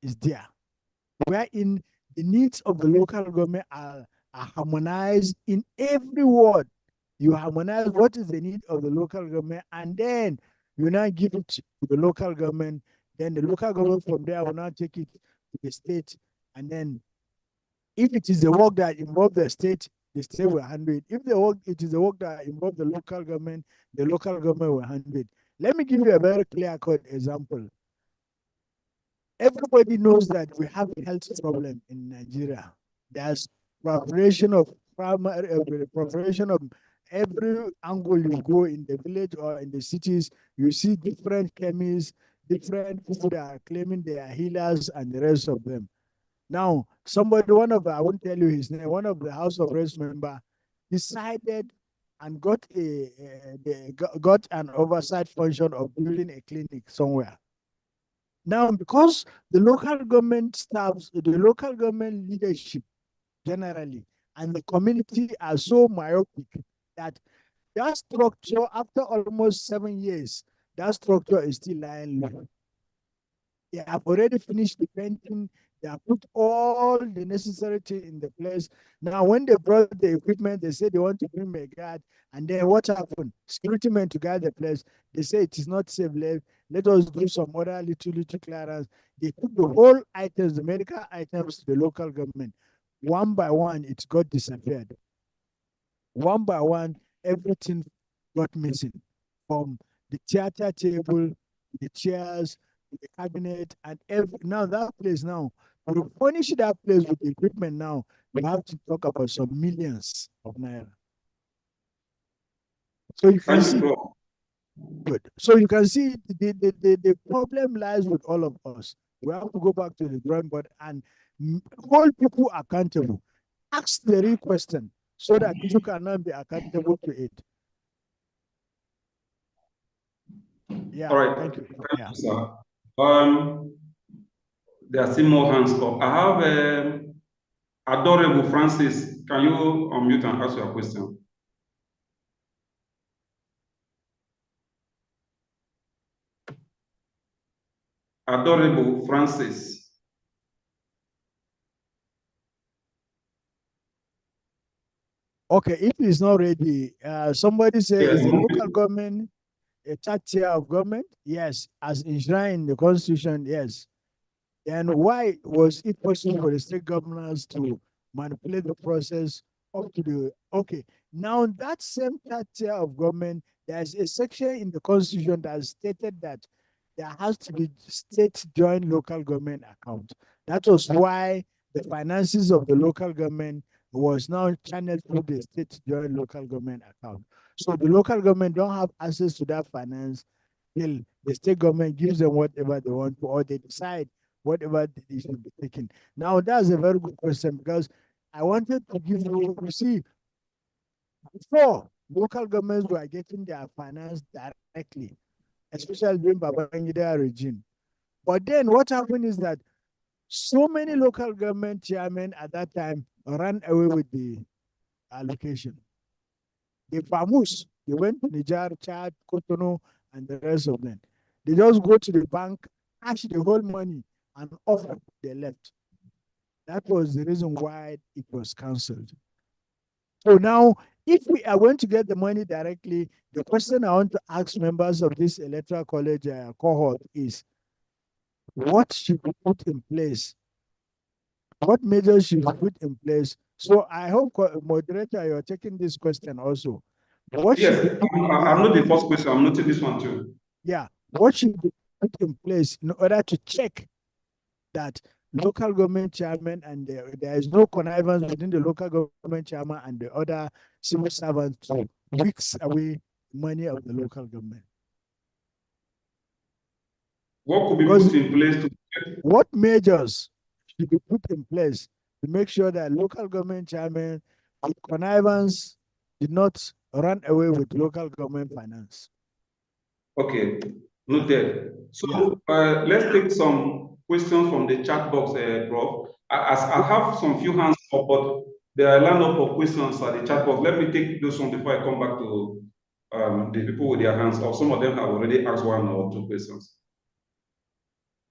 is there, wherein the needs of the local government are harmonized in every word. You harmonize what is the need of the local government, and then you now give it to the local government. Then the local government from there will now take it to the state, and then if it is the work that involves the state will handle it. If it is the work that involves the local government will handle it. Let me give you a very clear-cut example. Everybody knows that we have a health problem in Nigeria. There's proliferation of every angle you go in the village or in the cities, you see different chemists, different people that are claiming they are healers and the rest of them. Now, I won't tell you his name, one of the House of Reps member decided and got an oversight function of building a clinic somewhere. Now, because the local government staffs, the local government leadership generally, and the community are so myopic that that structure, after almost 7 years, that structure is still lying low. They have already finished the painting. They have put all the necessary thing in the place. Now, when they brought the equipment, they said they want to bring a guard. And then what happened? Security men to guard the place. They say it is not safe. Let us do some other little clearance. They took the whole items, the medical items, to the local government. One by one, it got disappeared. One by one, everything got missing, from the theater table, the chairs, the cabinet, and now that place now, to furnish that place with equipment now, you have to talk about some millions of naira. So you can see, good. So you can see the problem lies with all of us. We have to go back to the drawing board and hold people accountable. Ask the real question so that you cannot be accountable to it. Yeah. All right. Thank you. Thank you, sir. There are still more hands up. I have Adorable Francis. Can you unmute and ask your question? Adorable Francis. Okay, if it's not ready, somebody say, Yes, is the local government a third tier of government? Yes, as enshrined in the constitution, yes. And why was it possible for the state governors to manipulate the process up to the, okay, now that same third tier of government, there's a section in the constitution that stated that there has to be state joint local government account. That was why the finances of the local government was now channeled through the state joint local government account. So the local government don't have access to that finance till the state government gives them whatever they want to, or they decide whatever they should be taking. Now, that's a very good question, because I wanted to give you see, before local governments were getting their finance directly, especially during Babangida regime. But then what happened is that so many local government chairmen at that time ran away with the allocation. They famous. They went to Niger, Chad, Cotonou, and the rest of them. They just go to the bank, cash the whole money, and off they left. That was the reason why it was cancelled. So now, if we are going to get the money directly, the question I want to ask members of this electoral college cohort is, what should be put in place? What measures should be put in place? So I hope, moderator, you're taking this question also. What yes, I'm not the first question. I'm noting this one too. Yeah, what should be put in place in order to check that local government chairman and there is no connivance within the local government chairman and the other civil servants to weeks away money of the local government? What could be put in place to? What measures should be put in place to make sure that local government chairman with connivance did not run away with local government finance? Okay, noted. So let's take some questions from the chat box, Prof. As I have some few hands up, but there are a lot of questions at the chat box. Let me take those ones before I come back to the people with their hands up. Some of them have already asked one or two questions.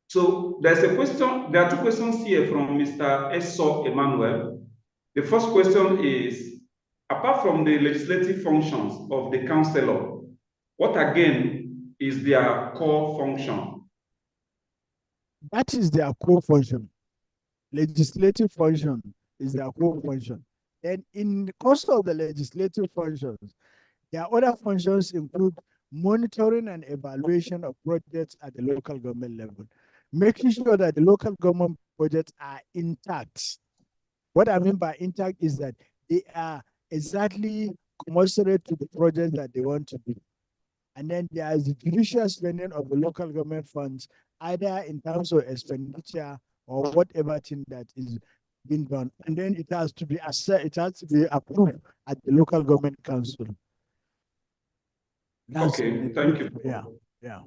So there's a question, there are two questions here from Mr. Eso Emmanuel. The first question is, apart from the legislative functions of the councillor, what again is their core function? That is their core function. Legislative function is their core function. And in the course of the legislative functions, their other functions include monitoring and evaluation of projects at the local government level, making sure that the local government budgets are intact. What I mean by intact is that they are exactly commensurate to the project that they want to do. And then there is the judicious spending of the local government funds, either in terms of expenditure or whatever thing that is being done. And then it has to be approved at the local government council. That's okay, thank you. Yeah.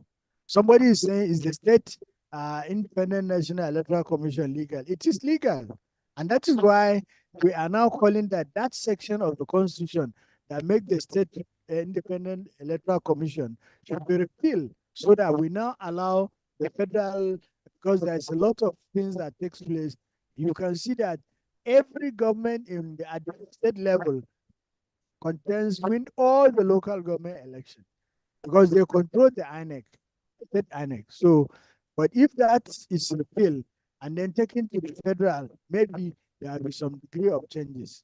Somebody is saying, is the state independent National Electoral Commission legal? It is legal. And that is why we are now calling that section of the Constitution that make the state independent electoral commission should be repealed, so that we now allow the federal because there's a lot of things that takes place. You can see that every government in the at the state level contends win all the local government elections because they control the INEC, state INEC. So, but if that is repealed and then taken to the federal, maybe there will be some degree of changes.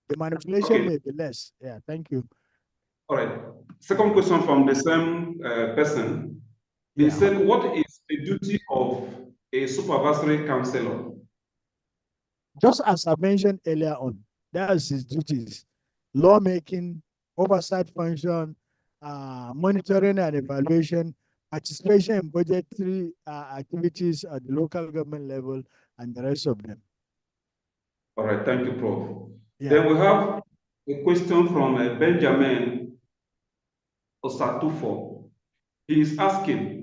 The manipulation may be less. Yeah, thank you. All right. Second question from the same person. He said, what is the duty of a supervisory councillor? Just as I mentioned earlier on, that's his duties: lawmaking, oversight function, monitoring and evaluation, participation in budgetary activities at the local government level, and the rest of them. All right, thank you, Prof. Yeah. Then we have a question from Benjamin Osatufo. He is asking,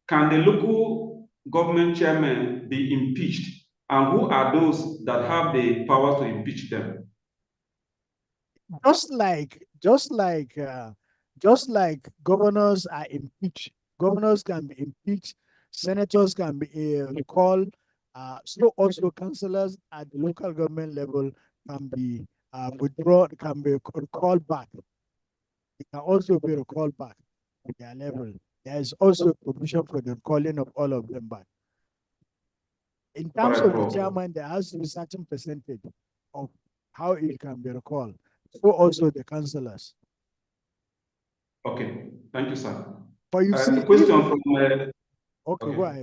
can the local government chairman be impeached? And who are those that have the power to impeach them? Just like governors are impeached, governors can be impeached, senators can be recalled, so also councillors at the local government level can be withdrawn, can be recalled back. It can also be recalled back to their level. There is also provision for the calling of all of them back. In terms of the chairman, there has to be certain percentage of how it can be recalled. So also the councillors. Okay, thank you, sir. But you see, a question from okay, go ahead. Okay. Go ahead,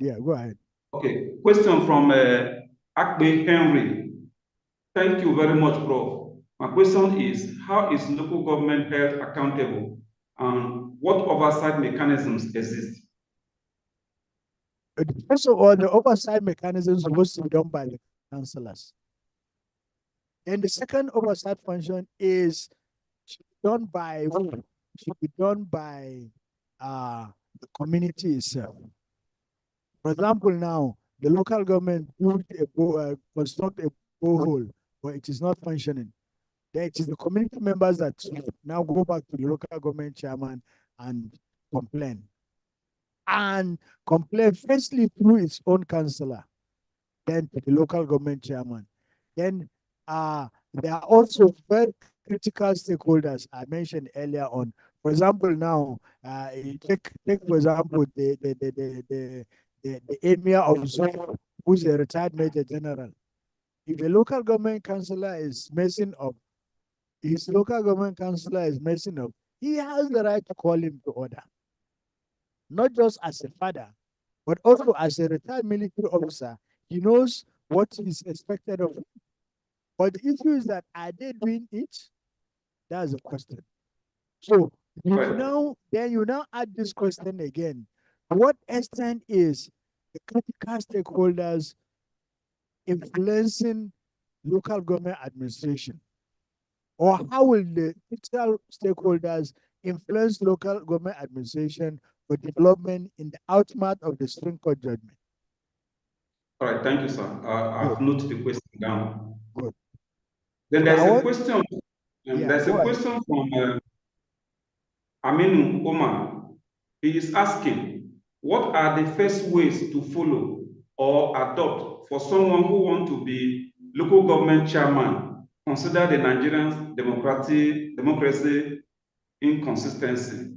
yeah, go ahead. Okay, question from Akbe Henry. Thank you very much, Prof. My question is, how is local government held accountable and what oversight mechanisms exist? First of all, the oversight mechanism is supposed to be done by the councillors. And the second oversight function is done by who? Should be done by the community itself. For example, now the local government construct a borehole, but it is not functioning. Then it is the community members that now go back to the local government chairman and complain. And complain firstly through its own councillor, then to the local government chairman. Then there are also very critical stakeholders I mentioned earlier on. For example, now take for example the emir of Zulu, who's a retired major general. If the local government councillor is messing up, his local government councillor is messing up, he has the right to call him to order. Not just as a father, but also as a retired military officer. He knows what is expected of him. But the issue is that, are they doing it? That's the question. So you now add this question again. To what extent is the critical stakeholders influencing local government administration? Or how will the critical stakeholders influence local government administration for development in the outmark of the Supreme Court judgment? All right, thank you, sir. I've noted the question down. Good. Then there's a question. There's a question from Aminu Omar. He is asking, what are the first ways to follow or adopt for someone who wants to be local government chairman, consider the Nigerian democracy inconsistency?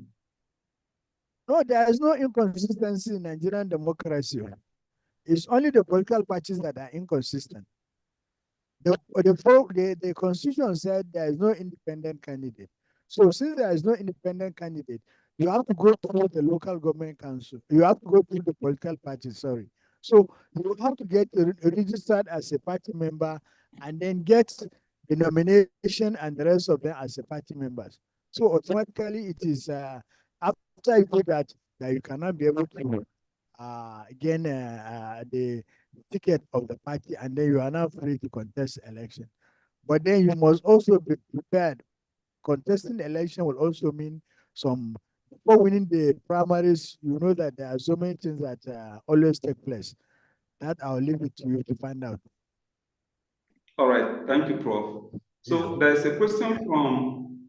No, there is no inconsistency in Nigerian democracy. It's only the political parties that are inconsistent. The constitution said there is no independent candidate. So since there is no independent candidate, you have to go through the local government council. You have to go through the political party, sorry. So you have to get registered as a party member and then get the nomination and the rest of them as a party members. So automatically it is after you do that you cannot be able to gain the ticket of the party, and then you are now free to contest election. But then you must also be prepared. Contesting election will also mean before winning the primaries, you know that there are so many things that always take place. That I'll leave it to you to find out. All right, thank you, Prof. So there's a question from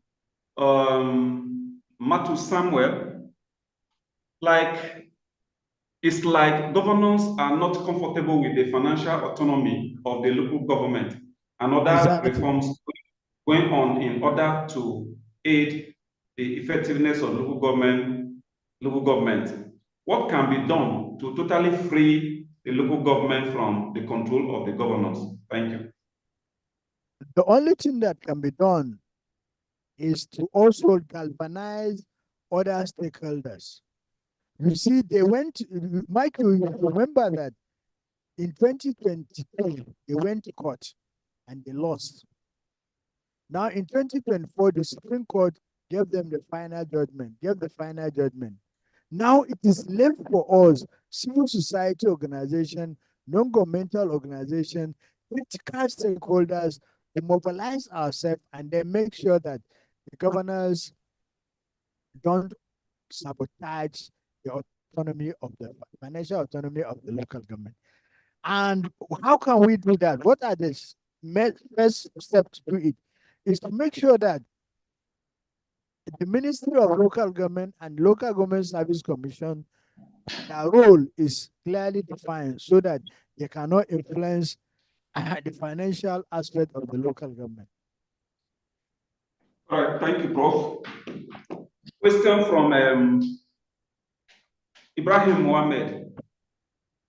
Matu Samuel. like it's like governors are not comfortable with the financial autonomy of the local government and other Exactly. reforms going on in order to aid the effectiveness of local government. What can be done to totally free the local government from the control of the governors? Thank you. The only thing that can be done is to also galvanize other stakeholders. You see, they went, Mike, you remember that in 2022, they went to court and they lost. Now in 2024, the Supreme Court gave them the final judgment. Now it is left for us, civil society organization, non-governmental organization, critical stakeholders to mobilize ourselves and then make sure that the governors don't sabotage the autonomy of the financial autonomy of the local government. And how can we do that? What are the first steps to do it? Is to make sure that the Ministry of Local Government and Local Government Service Commission, their role is clearly defined so that they cannot influence the financial aspect of the local government. All right, thank you, Prof. Question from Ibrahim Mohammed.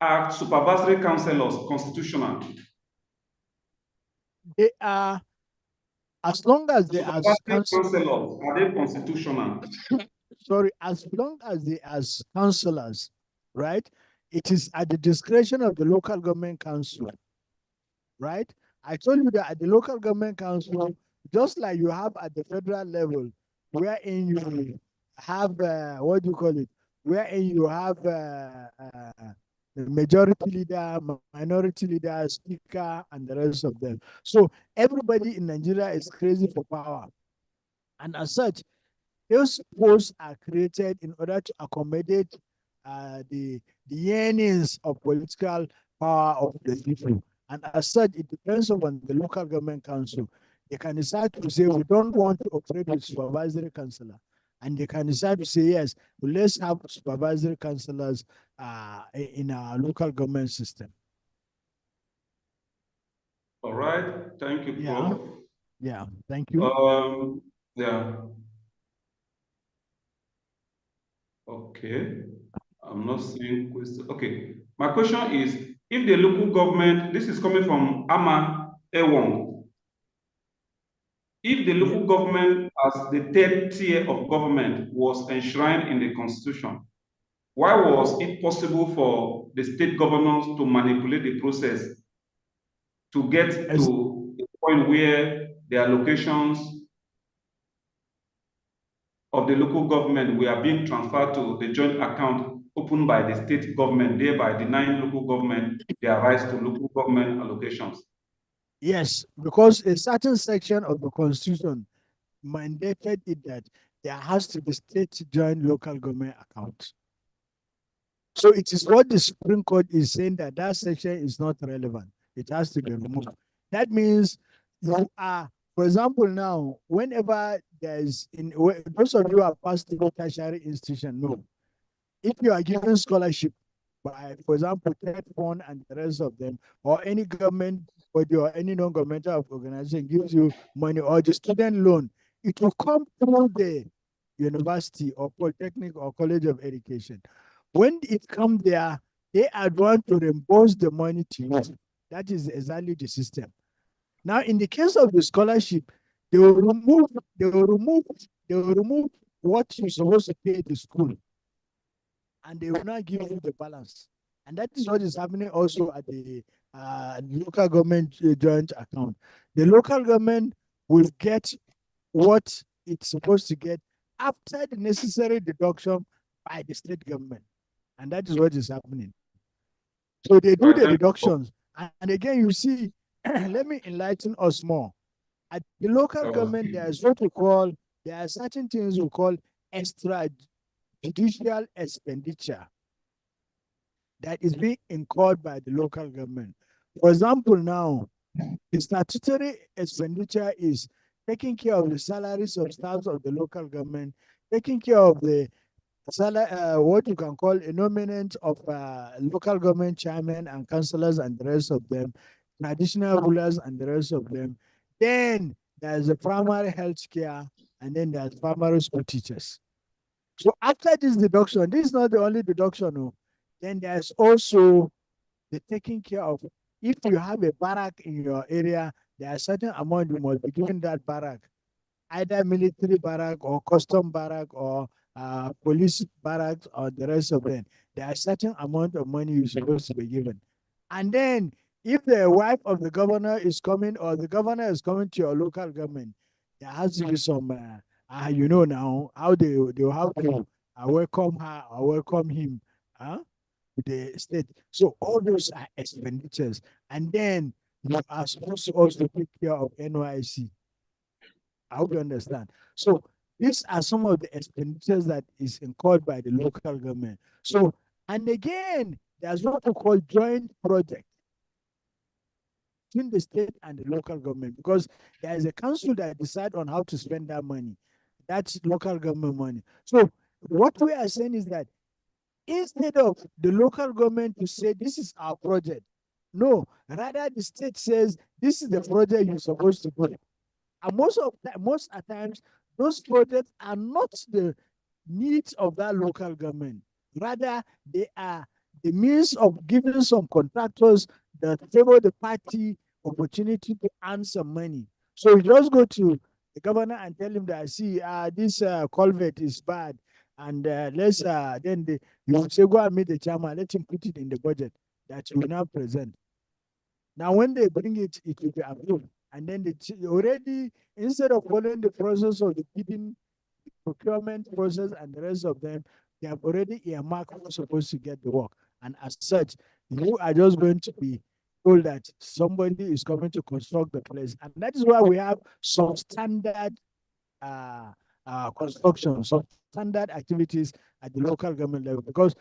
Are supervisory councillors constitutional? They are, as long as they are councillors, are they constitutional? Sorry, as long as they are councillors, right? It is at the discretion of the local government council, right? I told you that at the local government council, just like you have at the federal level, wherein you have, what do you call it? Wherein you have the majority leader, minority leader, speaker, and the rest of them. So everybody in Nigeria is crazy for power. And as such, those posts are created in order to accommodate the yearnings of political power of the people. And as such, it depends on the local government council. They can decide to say, we don't want to operate with supervisory councillor. And they can decide to say, yes, well, let's have supervisory councillors in our local government system. All right, thank you, Prof. Yeah, thank you. Yeah. Okay, I'm not seeing question. Okay, my question is, if the local government, this is coming from Ama Ewong, if the local government as the third tier of government was enshrined in the constitution, why was it possible for the state governors to manipulate the process to get to the point where the allocations of the local government were being transferred to the joint account opened by the state government, thereby denying local government their rights to local government allocations? Yes, because a certain section of the constitution mandated it that there has to be state joint local government account. So it is what the Supreme Court is saying, that that section is not relevant. It has to be removed. That means you are, for example, now, whenever there's, those of you who are passed through tertiary institution, no. If you are given scholarship by, for example, TED Fund and the rest of them, or any government body or any non-governmental organization gives you money, or the student loan, it will come through the university or polytechnic or college of education. When it comes there, they are going to reimburse the money to you. That is exactly the system. Now, in the case of the scholarship, they will remove what you're supposed to pay the school, and they will not give you the balance. And that is what is happening also at the local government joint account. The local government will get what it's supposed to get after the necessary deduction by the state government. And that is what is happening. So they do the deductions. And again, you see, let me enlighten us more. At the local government, there's what we call, there are certain things we call extrajudicial expenditure that is being incurred by the local government. For example, now, the statutory expenditure is taking care of the salaries of staff of the local government, taking care of the what you can call a nominant of local government chairman and councillors and the rest of them, traditional rulers and the rest of them. Then there's a primary health care, and then there's primary school teachers. So after this deduction, this is not the only deduction. No. Then there's also the taking care of, if you have a barrack in your area, there are certain amount you must be given that barrack, either military barrack or custom barrack or police barracks or the rest of them. There are certain amount of money you're supposed to be given. And then if the wife of the governor is coming or the governor is coming to your local government, there has to be some, you know now, how they have to welcome her or welcome him. The state. So all those are expenditures. And then you are supposed to also take care of NYC. I hope you understand. So these are some of the expenditures that is incurred by the local government. So, and again, there's what we call joint project between the state and the local government, because there is a council that decide on how to spend that money. That's local government money. So what we are saying is that instead of the local government to say, this is our project, no, rather the state says, this is the project you're supposed to do. And most at times, those projects are not the needs of that local government. Rather, they are the means of giving some contractors that favor the party opportunity to earn some money. So you just go to the governor and tell him that, see, this culvert is bad, and let's then you will say, go and meet the chairman, let him put it in the budget that you will now present. Now, when they bring it, it will be approved. And then already, instead of following the process of the bidding, procurement process, and the rest of them, they have already earmarked who's supposed to get the work. And as such, you are just going to be told that somebody is coming to construct the place. And that is why we have some standard construction, some standard activities at the local government level, because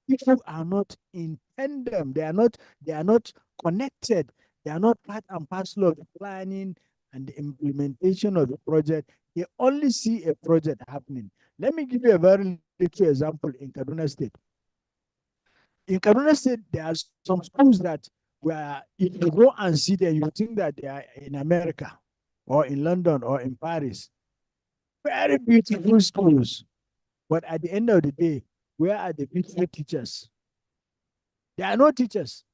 people are not in tandem. They are not connected. They are not part and parcel of the planning and the implementation of the project. They only see a project happening. Let me give you a very little example in Kaduna State. In Kaduna State, there are some schools that where if you go and see them, you think that they are in America or in London or in Paris. Very beautiful schools. But at the end of the day, where are the beautiful teachers? There are no teachers.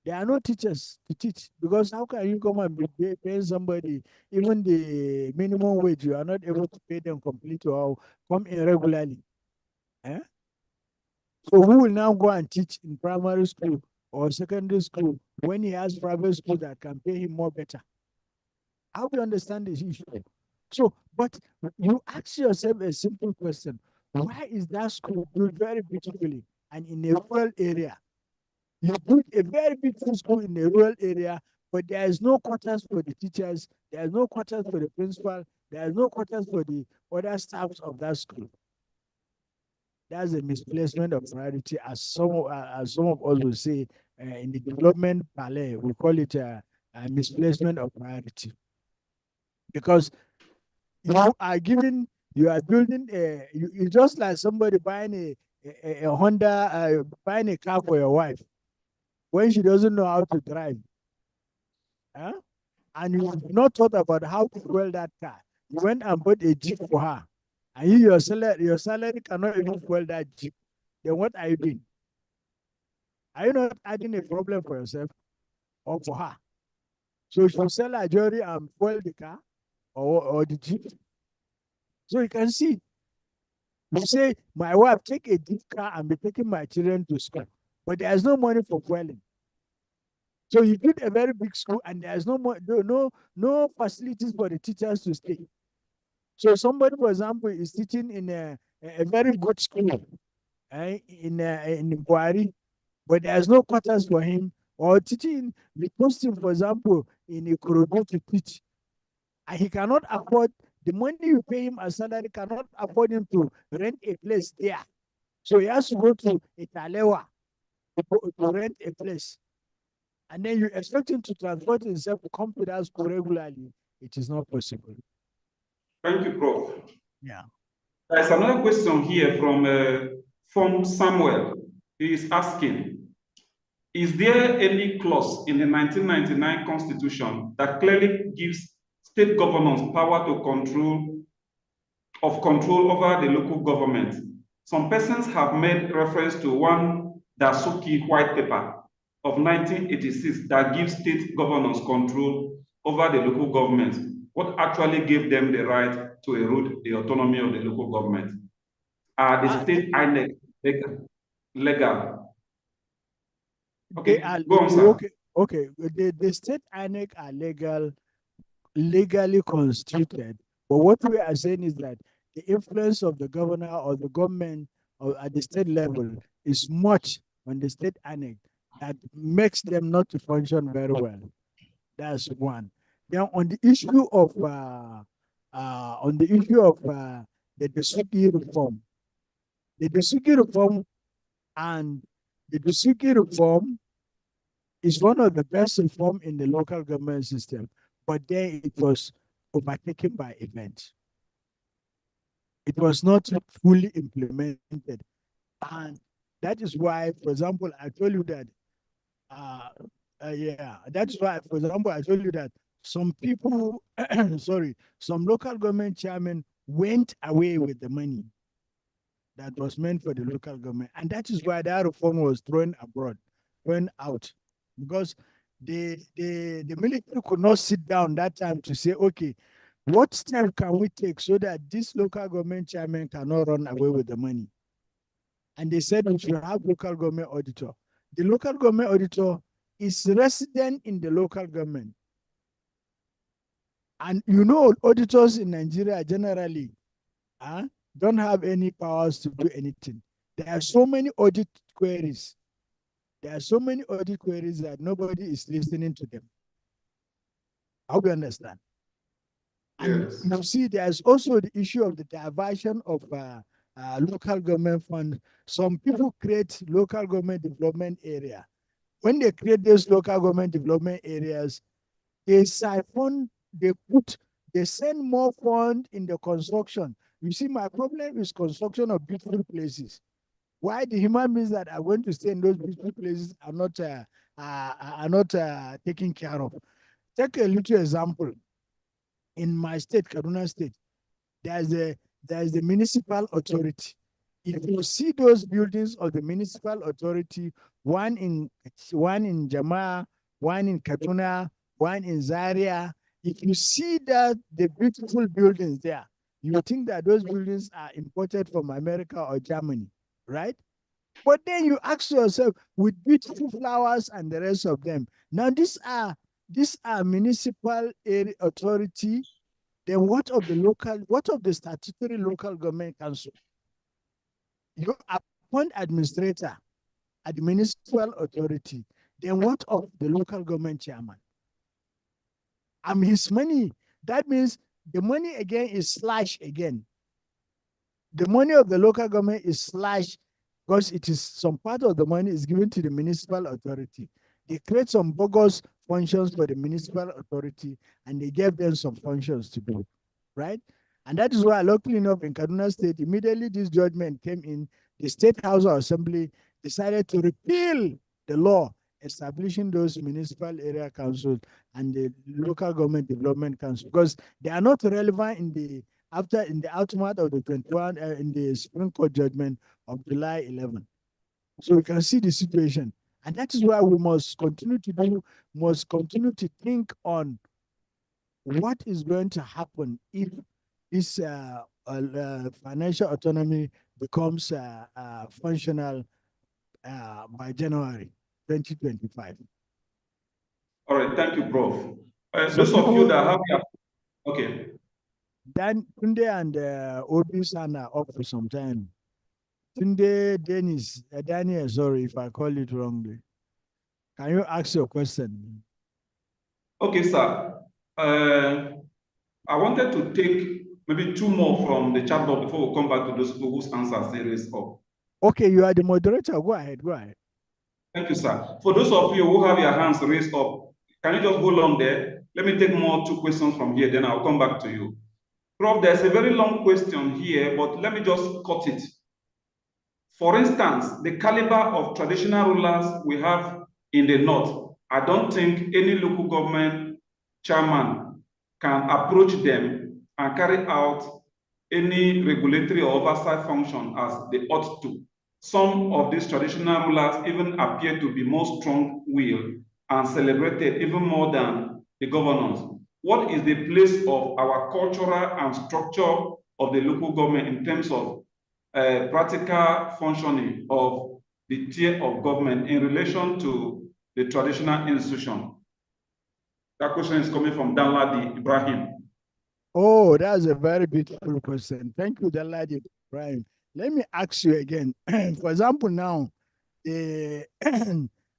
There are no teachers to teach, because how can you come and be paying somebody even the minimum wage? You are not able to pay them completely or come in regularly. Eh? So who will now go and teach in primary school or secondary school when he has private school that can pay him more better? How do you understand this issue? So, but you ask yourself a simple question: why is that school built very beautifully and in a rural area? You build a very beautiful school in a rural area, but there is no quarters for the teachers, there is no quarters for the principal, there is no quarters for the other staffs of that school. That's a misplacement of priority, as some of us will say in the development palette, we call it a misplacement of priority. Because you are building it's just like somebody buying a Honda, buying a car for your wife when she doesn't know how to drive. Huh? And you've not thought about how to fuel that car. You went and bought a Jeep for her. And your salary cannot even fuel that Jeep. Then what are you doing? Are you not adding a problem for yourself or for her? So you should sell her jewelry and fuel the car or the Jeep. So you can see, you say, my wife, take a Jeep car and be taking my children to school. But there's no money for fueling. So you build a very big school and there's no facilities for the teachers to stay. So somebody, for example, is teaching in a very good school in Buhari, but there's no quarters for him, or teaching, we post him, for example, in Ikorodu to teach, and he cannot afford the money you pay him as salary, cannot afford him to rent a place there. So he has to go to Italewa to rent a place. And then you expect him to transport himself to come to that school regularly. It is not possible. Thank you, Prof. Yeah. There's another question here from Samuel. He is asking, is there any clause in the 1999 Constitution that clearly gives state governors power to control over the local government? Some persons have made reference to one Dasuki white paper of 1986 that gives state governors control over the local government. What actually gave them the right to erode the autonomy of the local government? Are the state INEC legal? Okay, go on, sir. Okay. The state INEC are legally constituted. But what we are saying is that the influence of the governor or the government or at the state level is much on the state INEC that makes them not to function very well. That's one. Then on the issue of the Dasuki reform, the Dasuki reform and the Dasuki reform is one of the best reform in the local government system, but then it was overtaken by events. It was not fully implemented. And that is why, for example, I told you that, that's why, for example, I told you that some people, some local government chairmen went away with the money that was meant for the local government. And that is why that reform was thrown out. Because the military could not sit down that time to say, okay, what step can we take so that this local government chairman cannot run away with the money? And they said we should have local government auditor. The local government auditor is resident in the local government. And you know, auditors in Nigeria generally don't have any powers to do anything. There are so many audit queries. There are so many audit queries that nobody is listening to them. I hope you understand. And yes. you see, there's also the issue of the diversion of local government funds. Some people create local government development area. When they create those local government development areas, they siphon, they send more fund in the construction. You see, my problem is construction of beautiful places. Why the human beings that are going to stay in those beautiful places are not taken care of? Take a little example. In my state, Kaduna State, there's the municipal authority. If you see those buildings of the municipal authority, one in Jamaa, one in Kaduna, one in Zaria, if you see that the beautiful buildings there, you think that those buildings are imported from America or Germany, right? But then you ask yourself, with beautiful flowers and the rest of them, now these are municipal area authority. Then what of the statutory local government council? You appoint administrator at the municipal authority. Then what of the local government chairman? His money. That means the money again is slashed again. The money of the local government is slashed because it is some part of the money is given to the municipal authority. They create some bogus functions for the municipal authority and they gave them some functions to do, right? And that is why, luckily enough, in Kaduna State, immediately this judgment came in, the State House of Assembly decided to repeal the law establishing those municipal area councils and the local government development council because they are not relevant in the outcome of the 21 in the Supreme Court judgment of July 11. So you can see the situation. And that is why we must continue to think on what is going to happen if this financial autonomy becomes functional by January 2025. All right, thank you, Prof. Those of you that have okay. Dan Tunde and Obi-san are up for some time. Tunde, Daniel, sorry if I call it wrongly. Can you ask your question? Okay, sir. I wanted to take maybe two more from the chat box before we come back to those people whose answers they raised up. Okay, you are the moderator. Go ahead. Thank you, sir. For those of you who have your hands raised up, can you just hold on there? Let me take two questions from here, then I'll come back to you. Prof, there's a very long question here, but let me just cut it. For instance, the caliber of traditional rulers we have in the north, I don't think any local government chairman can approach them and carry out any regulatory or oversight function as they ought to. Some of these traditional rulers even appear to be more strong-willed and celebrated even more than the governors. What is the place of our cultural and structure of the local government in terms of practical functioning of the tier of government in relation to the traditional institution? That question is coming from Danladi Ibrahim. Oh, that's a very beautiful question. Thank you, Danladi Ibrahim. Let me ask you again. For example, now, the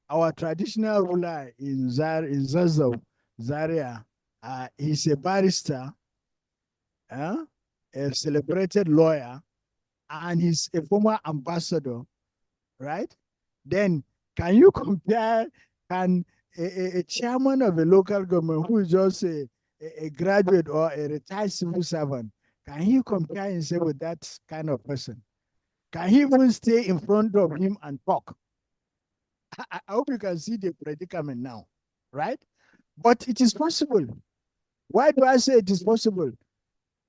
our traditional ruler in Zazzau, Zaria, he's a barrister, a celebrated lawyer, and he's a former ambassador, right? Then can you compare, can a chairman of a local government who is just a graduate or a retired civil servant, can he compare himself with that kind of person? Can he even stay in front of him and talk? I hope you can see the predicament now, right? But it is possible. Why do I say it is possible?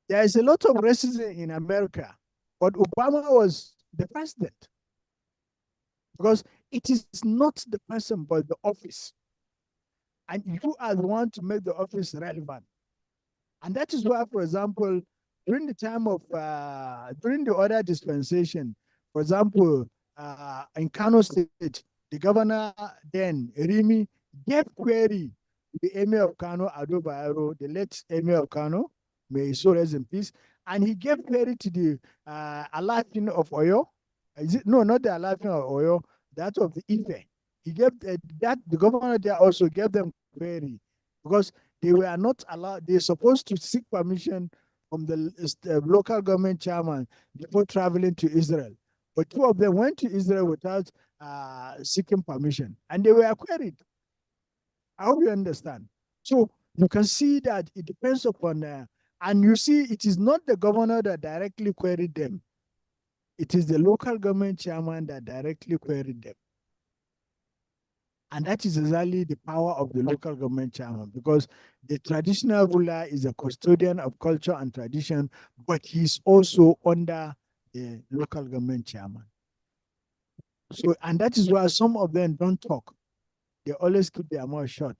There is a lot of racism in America, but Obama was the president. Because it is not the person, but the office. And you are the one to make the office relevant. And that is why, for example, during the time of, during the other dispensation, for example, in Kano State, the governor then, Rimi, gave query to the emir of Kano, Ado Bayero, the late emir of Kano, may he so rest in peace, and he gave query to the Alafin of Oyo. Is it? No, not the Alafin of Oyo, that of the Ife. He gave that, the governor there also gave them query because they were not allowed, they're supposed to seek permission from the local government chairman before traveling to Israel. But two of them went to Israel without seeking permission, and they were queried. I hope you understand. So you can see that it depends upon, and you see, it is not the governor that directly queried them. It is the local government chairman that directly queried them. And that is exactly the power of the local government chairman, because the traditional ruler is a custodian of culture and tradition, but he's also under the local government chairman. So, and that is why some of them don't talk. They always keep their mouth shut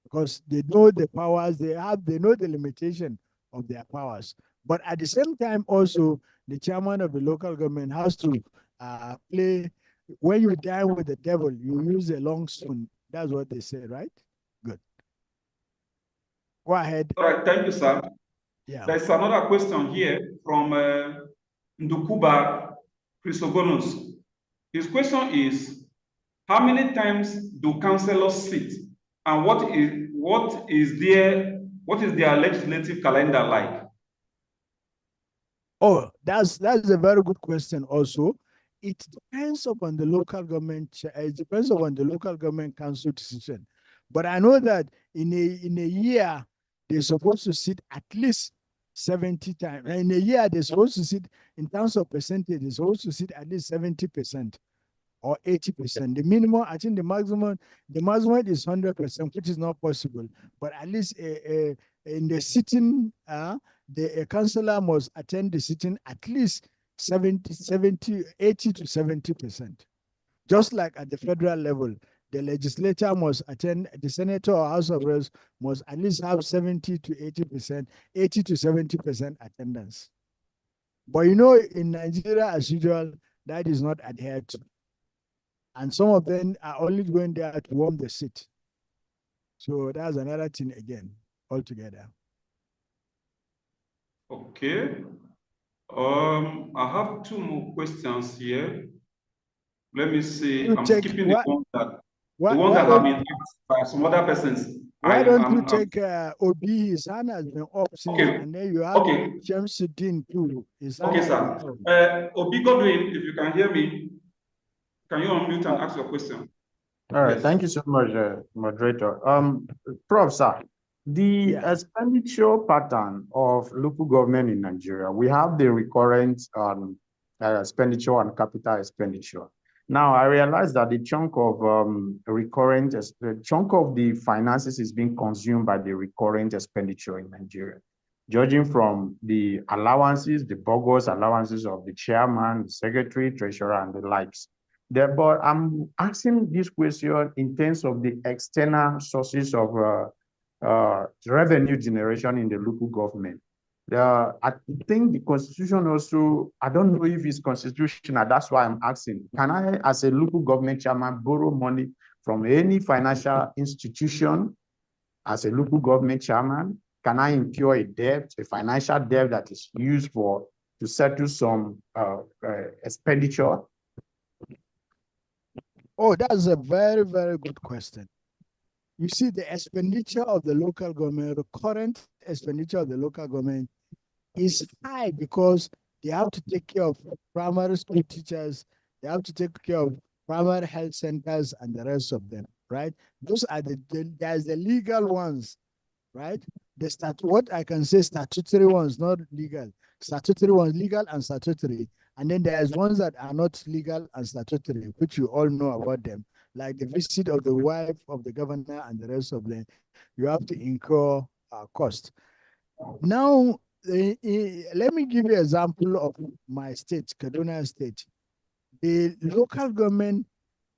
because they know the powers they have, they know the limitation of their powers. But at the same time, also, the chairman of the local government has to play. When you dine with the devil, you use a long spoon. That's what they say, right? Good. Go ahead. All right, thank you, sir. Yeah. There's another question here from Ndukuba Chrysogonus. His question is, how many times do councillors sit, and what is their legislative calendar like? Oh, that's a very good question also. It depends upon the local government, it depends upon the local government council decision. But I know that in a year, they're supposed to sit at least 70 times. In a year, they're supposed to sit, in terms of percentage, they're supposed to sit at least 70% or 80%. The minimum, I think the maximum is 100%, which is not possible. But at least in the sitting, the councillor must attend the sitting at least 80 to 70%. Just like at the federal level, the legislature must attend, the senator or house of reps must at least have 70 to 80%, 80 to 70% attendance. But you know, in Nigeria, as usual, that is not adhered to. And some of them are only going there to warm the seat. So that's another thing again, altogether. Okay. I have two more questions here. Let me see. I'm skipping the ones that have been asked by some other persons. Why don't you take Obi? His hand has been up since, okay. And then you have Shamsuddin too. Okay, sir. Obi Godwin, if you can hear me, can you unmute and ask your question? All right. Yes. Thank you so much, moderator. Prof, sir, The Yeah. expenditure pattern of local government in Nigeria, we have the recurrent expenditure and capital expenditure. Now, I realize that the chunk of the chunk of the finances is being consumed by the recurrent expenditure in Nigeria. Judging from the allowances, the bogus allowances of the chairman, the secretary, treasurer, and the likes. But I'm asking this question in terms of the external sources of revenue generation in the local government. I think the constitution also, I don't know if it's constitutional, that's why I'm asking. Can I, as a local government chairman, borrow money from any financial institution as a local government chairman? Can I incur a debt, a financial debt that is used to settle some expenditure? Oh, that's a very, very good question. You see, the expenditure of the local government, the current expenditure of the local government is high because they have to take care of primary school teachers, they have to take care of primary health centers and the rest of them, right? Those are there's the legal ones, right? What I can say statutory ones, not legal. Statutory ones, legal and statutory. And then there's ones that are not legal and statutory, which you all know about them, like the visit of the wife of the governor and the rest of them. You have to incur cost. Now, let me give you an example of my state, Kaduna State. The local government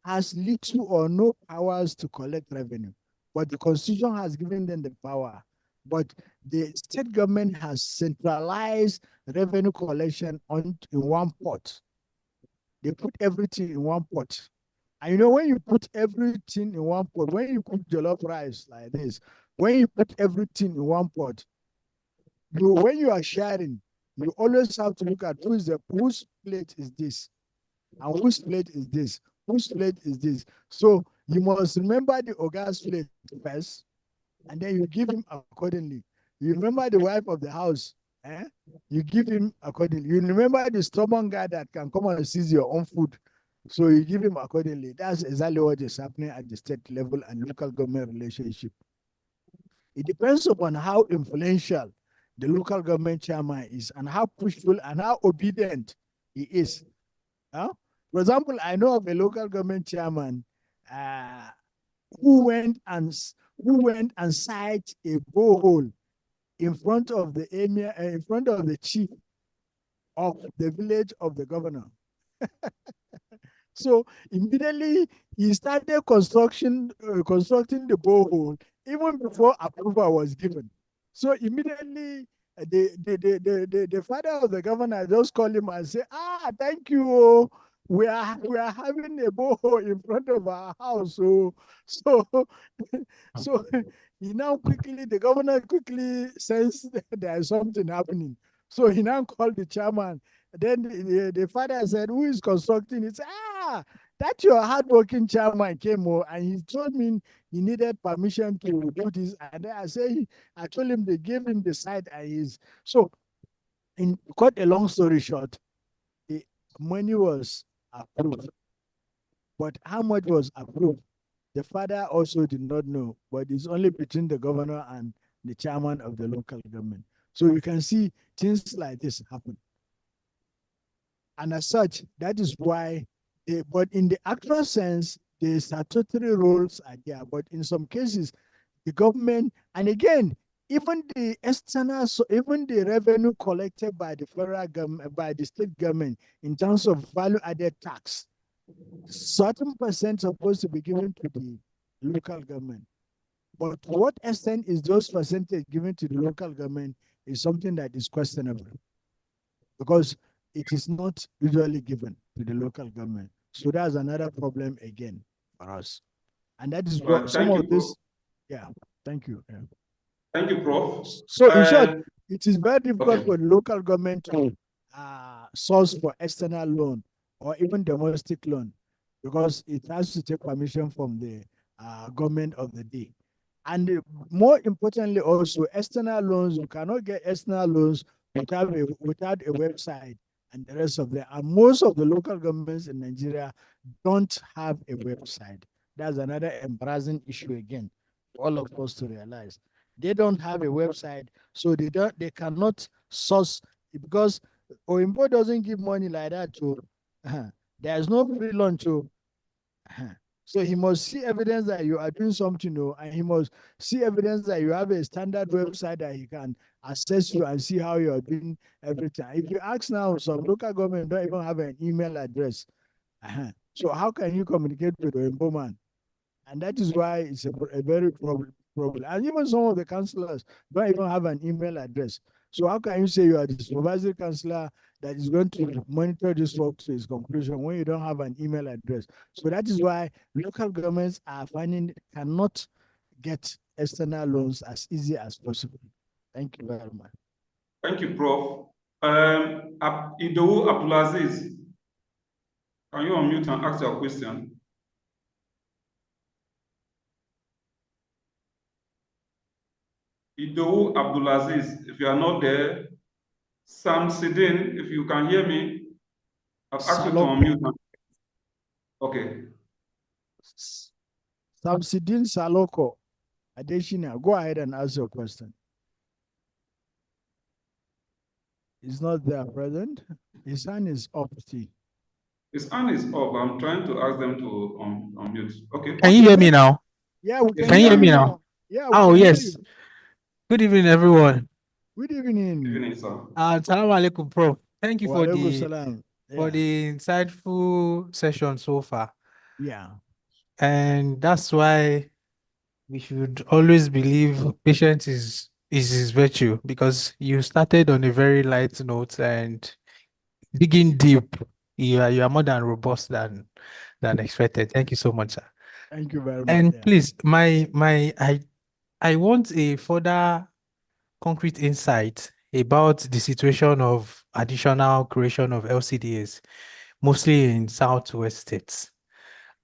has little or no powers to collect revenue, but the constitution has given them the power. But the state government has centralized revenue collection in one pot. They put everything in one pot. And you know, when you put everything in one pot, when you cook jollof rice like this, when you put everything in one pot, when you are sharing, you always have to look at whose plate is this, and whose plate is this, whose plate is this. So you must remember the Oga's plate first, and then you give him accordingly. You remember the wife of the house, you give him accordingly. You remember the stubborn guy that can come and seize your own food, so you give him accordingly. That's exactly what is happening at the state level and local government relationship. It depends upon how influential the local government chairman is and how pushful and how obedient he is. For example, I know of a local government chairman who went and sited a borehole in front of the emir, in front of the chief of the village of the governor. So immediately he started constructing the borehole even before approval was given. So immediately the father of the governor just called him and said, thank you. We are having a borehole in front of our house. So the governor quickly sensed that there is something happening. So he now called the chairman. Then the father said, who is constructing? He said, that your hardworking chairman came and he told me he needed permission to do this. And then I told him they gave him the site and so in cut a long story short, the money was approved. But how much was approved? The father also did not know, but it's only between the governor and the chairman of the local government. So you can see things like this happen. And as such, that is why, but in the actual sense, the statutory rules are there. But in some cases, the government, and again, even the external, so even the revenue collected by the federal government, by the state government, in terms of value-added tax, certain percent supposed to be given to the local government. But to what extent is those percentage given to the local government is something that is questionable, because it is not usually given to the local government. So that's another problem again for us. And that is what some of this, thank you. Yeah. Thank you, Prof. So in short, it is very difficult for the local government to source for external loan or even domestic loan, because it has to take permission from the government of the day. And more importantly also, external loans, you cannot get external loans without a website and the rest of them. And most of the local governments in Nigeria don't have a website. That's another embarrassing issue again for all of us to realize. They don't have a website, so they cannot source because Oimbo doesn't give money like that to. There's no free lunch. So he must see evidence that you are doing something, and he must see evidence that you have a standard website that he can assess you and see how you are doing everything. If you ask now, some local government don't even have an email address. So how can you communicate with the man? And that is why it's a very problem. And even some of the councillors don't even have an email address. So how can you say you are the supervisory councillor that is going to monitor this work to its conclusion when you don't have an email address? So that is why local governments are finding cannot get external loans as easy as possible. Thank you very much. Thank you, Prof. Idowu Abdulaziz, can you unmute and ask your question? Idowu Abdulaziz, if you are not there, Sam Sidin, if you can hear me, I've asked you to unmute. Okay. Samsidin Saloko Adeshina, go ahead and ask your question. He's not there present. His hand is up. His hand is up. I'm trying to ask them to unmute. Okay. Can you hear me now? Yeah, we can you hear me now? Yeah. Oh, yes. Good evening, everyone. Good evening. Good evening, sir. Assalamu alaikum, Prof. Thank you for Salam. the insightful session so far. Yeah. And that's why we should always believe patience is his virtue, because you started on a very light note and digging deep. You are more than robust than expected. Thank you so much, sir. Thank you very much. And please, I want a further concrete insight about the situation of additional creation of LCDs, mostly in Southwest states.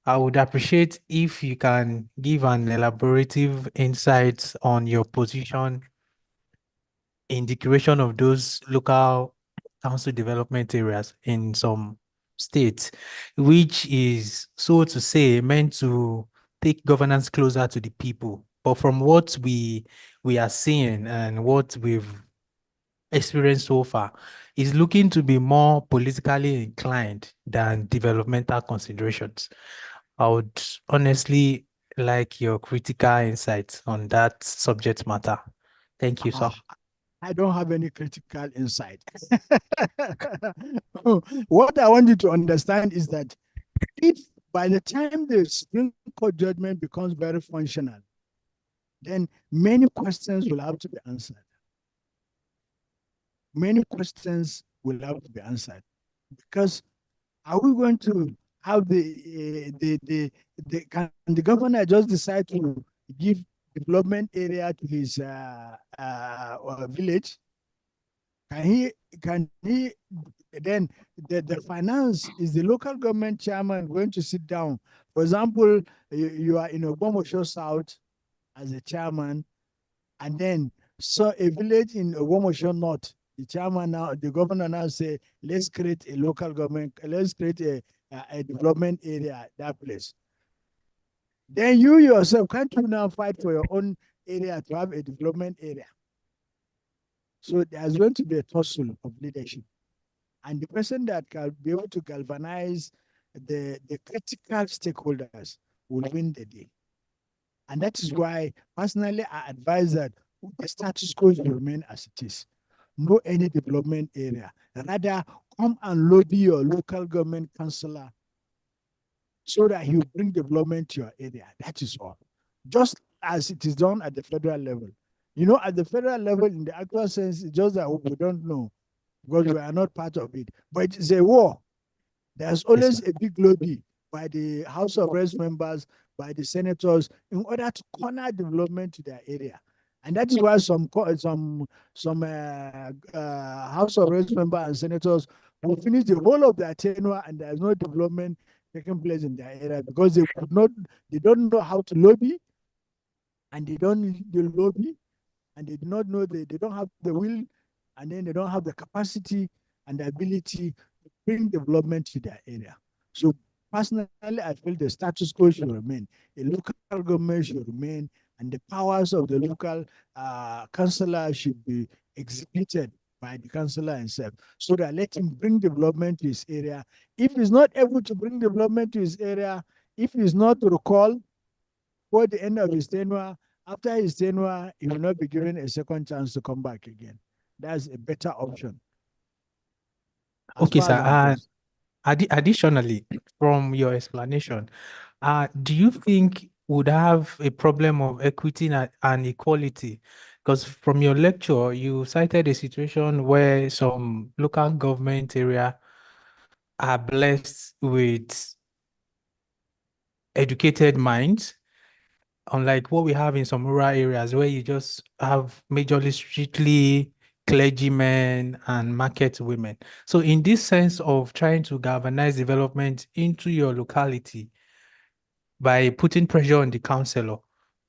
I would appreciate if you can give an elaborative insight on your position in the creation of those local council development areas in some states, which is, so to say, meant to take governance closer to the people. But from what we are seeing and what we've experienced so far, is looking to be more politically inclined than developmental considerations. I would honestly like your critical insights on that subject matter. Thank you, sir. I don't have any critical insight. What I want you to understand is that if by the time the Supreme Court judgment becomes very functional, then many questions will have to be answered. Many questions will have to be answered, because are we going to have can the governor just decide to give development area to his village? Can he then the finance, is the local government chairman going to sit down? For example, you are in Ogbomoso South as a chairman, and then so a village in Ogbomoso North, the governor now say, let's create a local government, let's create a development area at that place. Then you yourself, can't you now fight for your own area to have a development area? So there's going to be a tussle of leadership. And the person that can be able to galvanize the critical stakeholders will win the day. And that is why, personally, I advise that the status quo will remain as it is. No any development area. Rather, come and lobby your local government councillor so that he will bring development to your area. That is all. Just as it is done at the federal level. You know, at the federal level, in the actual sense, it's just that we don't know because we are not part of it. But it's a war. There's always a big lobby by the House of Reps members, by the senators, in order to corner development to their area. And that is why some House of Reps members and senators will finish the whole of their tenure and there's no development taking place in their area because they don't know how to lobby, and they don't lobby, and they do not know they don't have the will, and then they don't have the capacity and the ability to bring development to their area. So personally, I feel the status quo should remain. A local government should remain and the powers of the local councillor should be executed by the councillor himself, so that let him bring development to his area. If he's not able to bring development to his area, if he's not recalled for the end of his tenure, after his tenure, he will not be given a second chance to come back again. That's a better option. Okay, sir. Additionally, from your explanation, do you think would have a problem of equity and equality? Because from your lecture, you cited a situation where some local government area are blessed with educated minds, unlike what we have in some rural areas where you just have majorly strictly clergymen and market women. So in this sense of trying to galvanize development into your locality by putting pressure on the councillor,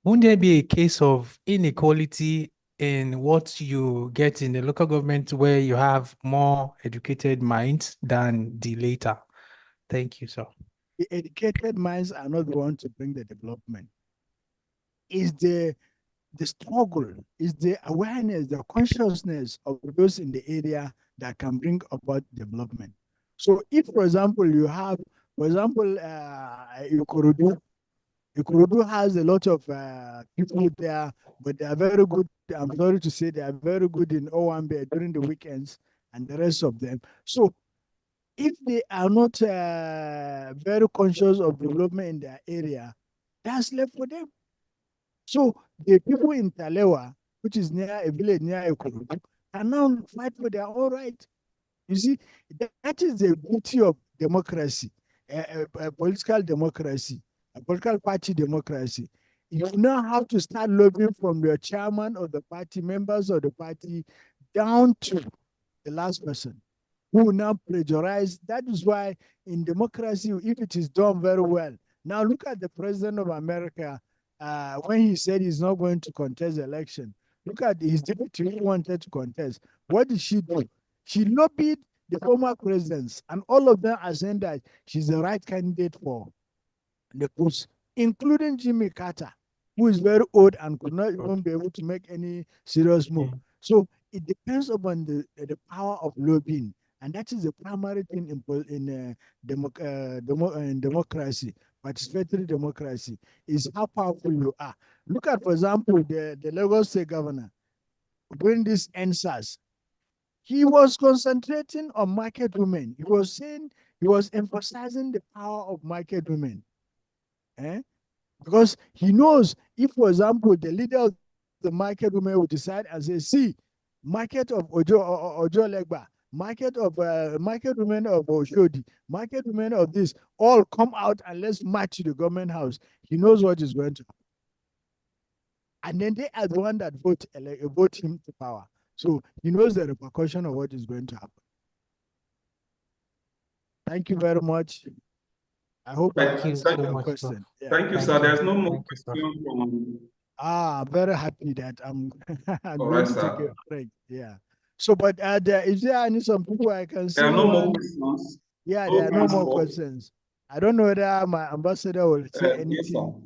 wouldn't there be a case of inequality in what you get in the local government where you have more educated minds than the later? Thank you, sir. The educated minds are not the ones to bring the development. Is the struggle, is the awareness, the consciousness of those in the area that can bring about development. So if, for example, you have, for example, Ikorodu has a lot of people there, but they are very good. I'm sorry to say they are very good in Owambe during the weekends and the rest of them. So if they are not very conscious of development in their area, that's left for them. So the people in Talewa, which is near a village near Ikorodu, can now fight for their own right. You see, that is the beauty of democracy, political democracy, a political party democracy. You now have to start lobbying from your chairman of the party, members of the party, down to the last person who will now plagiarize. That is why in democracy, if it is done very well, now look at the president of America when he said he's not going to contest the election. Look at his deputy who wanted to contest. What did she do? She lobbied the former presidents, and all of them are saying that she's the right candidate for the post, including Jimmy Carter, who is very old and could not even be able to make any serious move. So it depends upon the power of lobbying, and that is the primary thing in democracy, participatory democracy, is how powerful you are. Look at, for example, the Lagos State governor during this NSAS. He was concentrating on market women. He was saying, he was emphasizing the power of market women. Because he knows if, for example, the leader of the market women will decide and say, see, market of Ojo Legba, market women of Oshodi, market women of this, all come out and let's march to the government house. He knows what is going to happen. And then they are the one that vote him to power. So he knows the repercussion of what is going to happen. Thank you very much. I hope I answered your question. Yeah. Thank you, sir. There's no more question from. Very happy that I'm All going right, to sir. take a break. Yeah. So, but is there some people I can see? There are no more questions. Yeah, there are no more questions. I don't know whether my ambassador will say anything.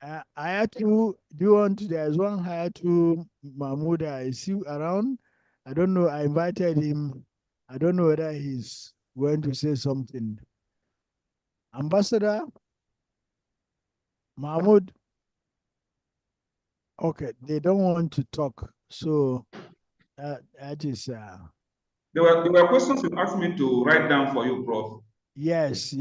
Yes, Hayatu, there's one Hayatu Mahmoud I see around. I don't know. I invited him. I don't know whether he's going to say something. Ambassador Mahmoud. Okay, they don't want to talk. So that is. There were questions you asked me to write down for you, Prof. Yes.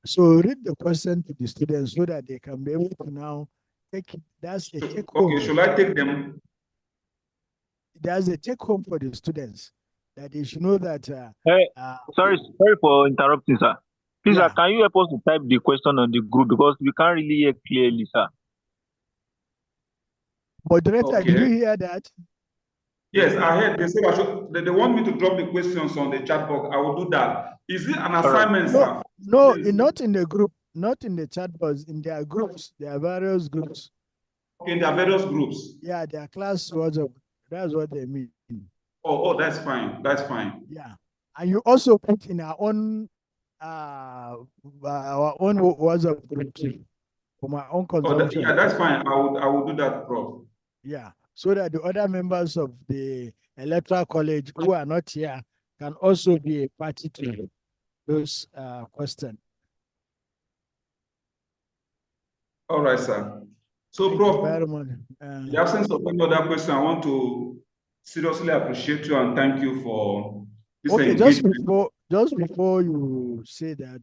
So read the question to the students so that they can be able to now take it. That's a take home. Okay, should I take them? There's a take home for the students that they should know that. Sorry for interrupting, sir. Please, sir, can you help us to type the question on the group because we can't really hear clearly, sir. Moderator, did you hear that? Yes, I heard. They said they want me to drop the questions on the chat box. I will do that. Is it an assignment, sir? No, not in the group, not in the chat box. In their groups, there are various groups. Okay, in their various groups. Yeah, their class WhatsApp. That's what they mean. Oh, that's fine. That's fine. Yeah, and you also put in our own WhatsApp group too. for my own Oh, consumption. yeah, that's fine. I will do that, Prof. Yeah, so that the other members of the electoral college who are not here can also be a party to those questions. All right, sir. So, Thank you Prof, very much. in the absence of any other question, I want to seriously appreciate you and thank you for this Okay, engagement. just before you say that,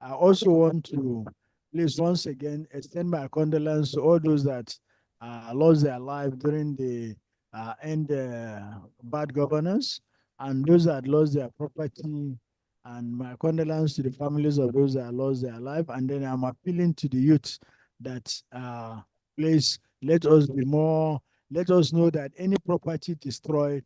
I also want to please once again extend my condolence to all those that lost their life during the end bad governance, and those that lost their property, and my condolence to the families of those that lost their life. And then I'm appealing to the youth that please let us be more. Let us know that any property destroyed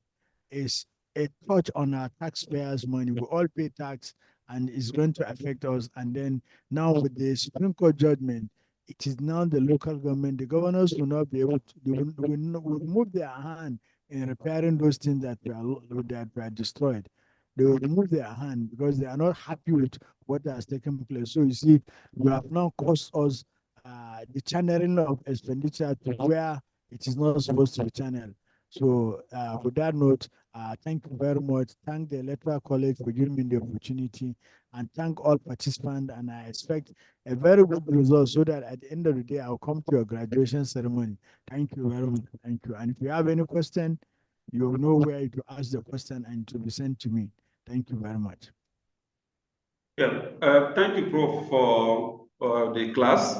is a touch on our taxpayers' money. We all pay tax, and it's going to affect us. And then now with the Supreme Court judgment, it is now the local government. The governors will not be able to. They will remove their hand in repairing those things that were destroyed. They will remove their hand because they are not happy with what has taken place. So you see, you have now caused us the channeling of expenditure to where it is not supposed to be channeled. So with that note, thank you very much. Thank the Electoral College for giving me the opportunity, and thank all participants. And I expect a very good result so that at the end of the day, I'll come to your graduation ceremony. Thank you very much. Thank you. And if you have any question, you'll know where to ask the question and to be sent to me. Thank you very much. Yeah, thank you, Prof, for the class.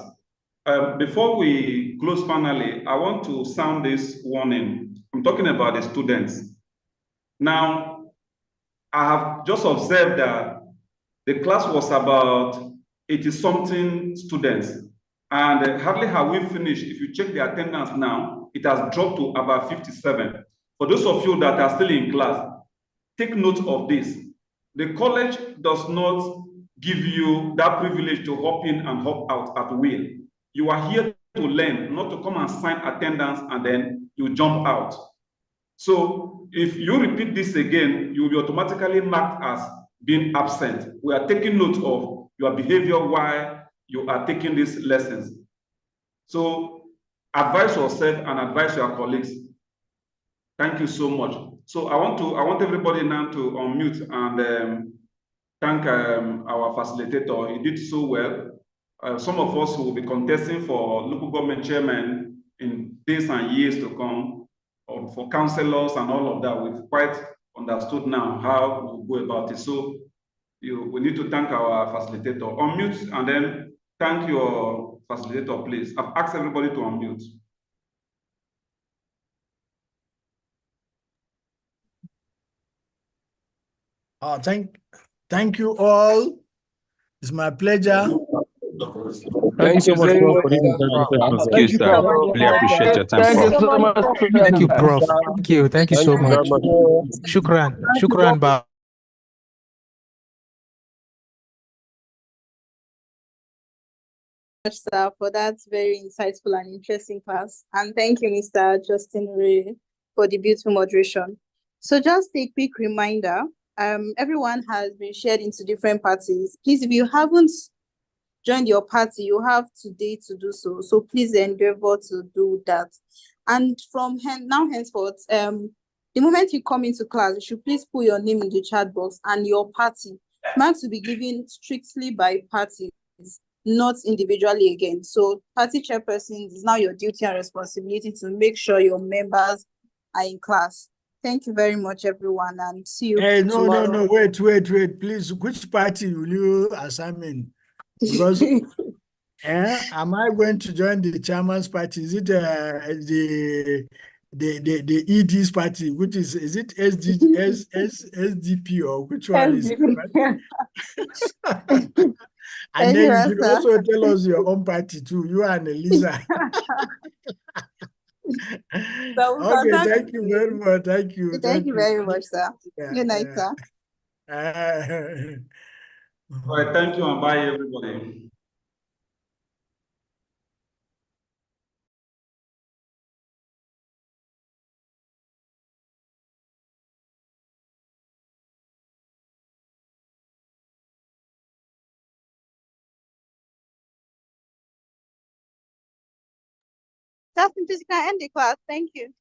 Before we close finally, I want to sound this warning. I'm talking about the students. Now, I have just observed that the class was about 80-something students, and hardly have we finished. If you check the attendance now, it has dropped to about 57. For those of you that are still in class, take note of this. The college does not give you that privilege to hop in and hop out at will. You are here to learn, not to come and sign attendance and then you jump out. So if you repeat this again, you will be automatically marked as being absent. We are taking note of your behavior while you are taking these lessons. So advise yourself and advise your colleagues. Thank you so much. So I want everybody now to unmute and thank our facilitator. He did so well. Some of us will be contesting for local government chairman in days and years to come, or for councillors and all of that. We've quite understood now how we go about it. So we need to thank our facilitator. Unmute and then thank your facilitator, please. I've asked everybody to unmute. Thank you all. It's my pleasure. Thank you so much, Prof, for this Thank you, sir. Prof. Really appreciate your time, Thank you Prof. so much. Thank you, Prof. Thank you. Thank you so Thank you very much. much. Shukran. Shukran, Ba. Sir, for that very insightful and interesting class. And thank you, Mr. Justin Ray, for the beautiful moderation. So just a quick reminder, everyone has been shared into different parties. Please, if you haven't joined your party, you have today to do so. So please endeavor to do that. And from now henceforth, the moment you come into class, you should please put your name in the chat box and your party. Marks will be given strictly by parties, not individually again. So party chairperson, is now your duty and responsibility to make sure your members are in class. Thank you very much, everyone, and see you tomorrow. No, wait, please. Which party will you assign me? Because am I going to join the chairman's party? Is it the ED's party, which is it SDP or which one is it? And Thank then you, you should sir. also tell us your own party too. You and Eliza. Okay, thank you very much. Thank you. Thank you very much, sir. Yeah, Good night, sir. All right, thank you and bye, everybody. Justin, please, you can end the class. Thank you.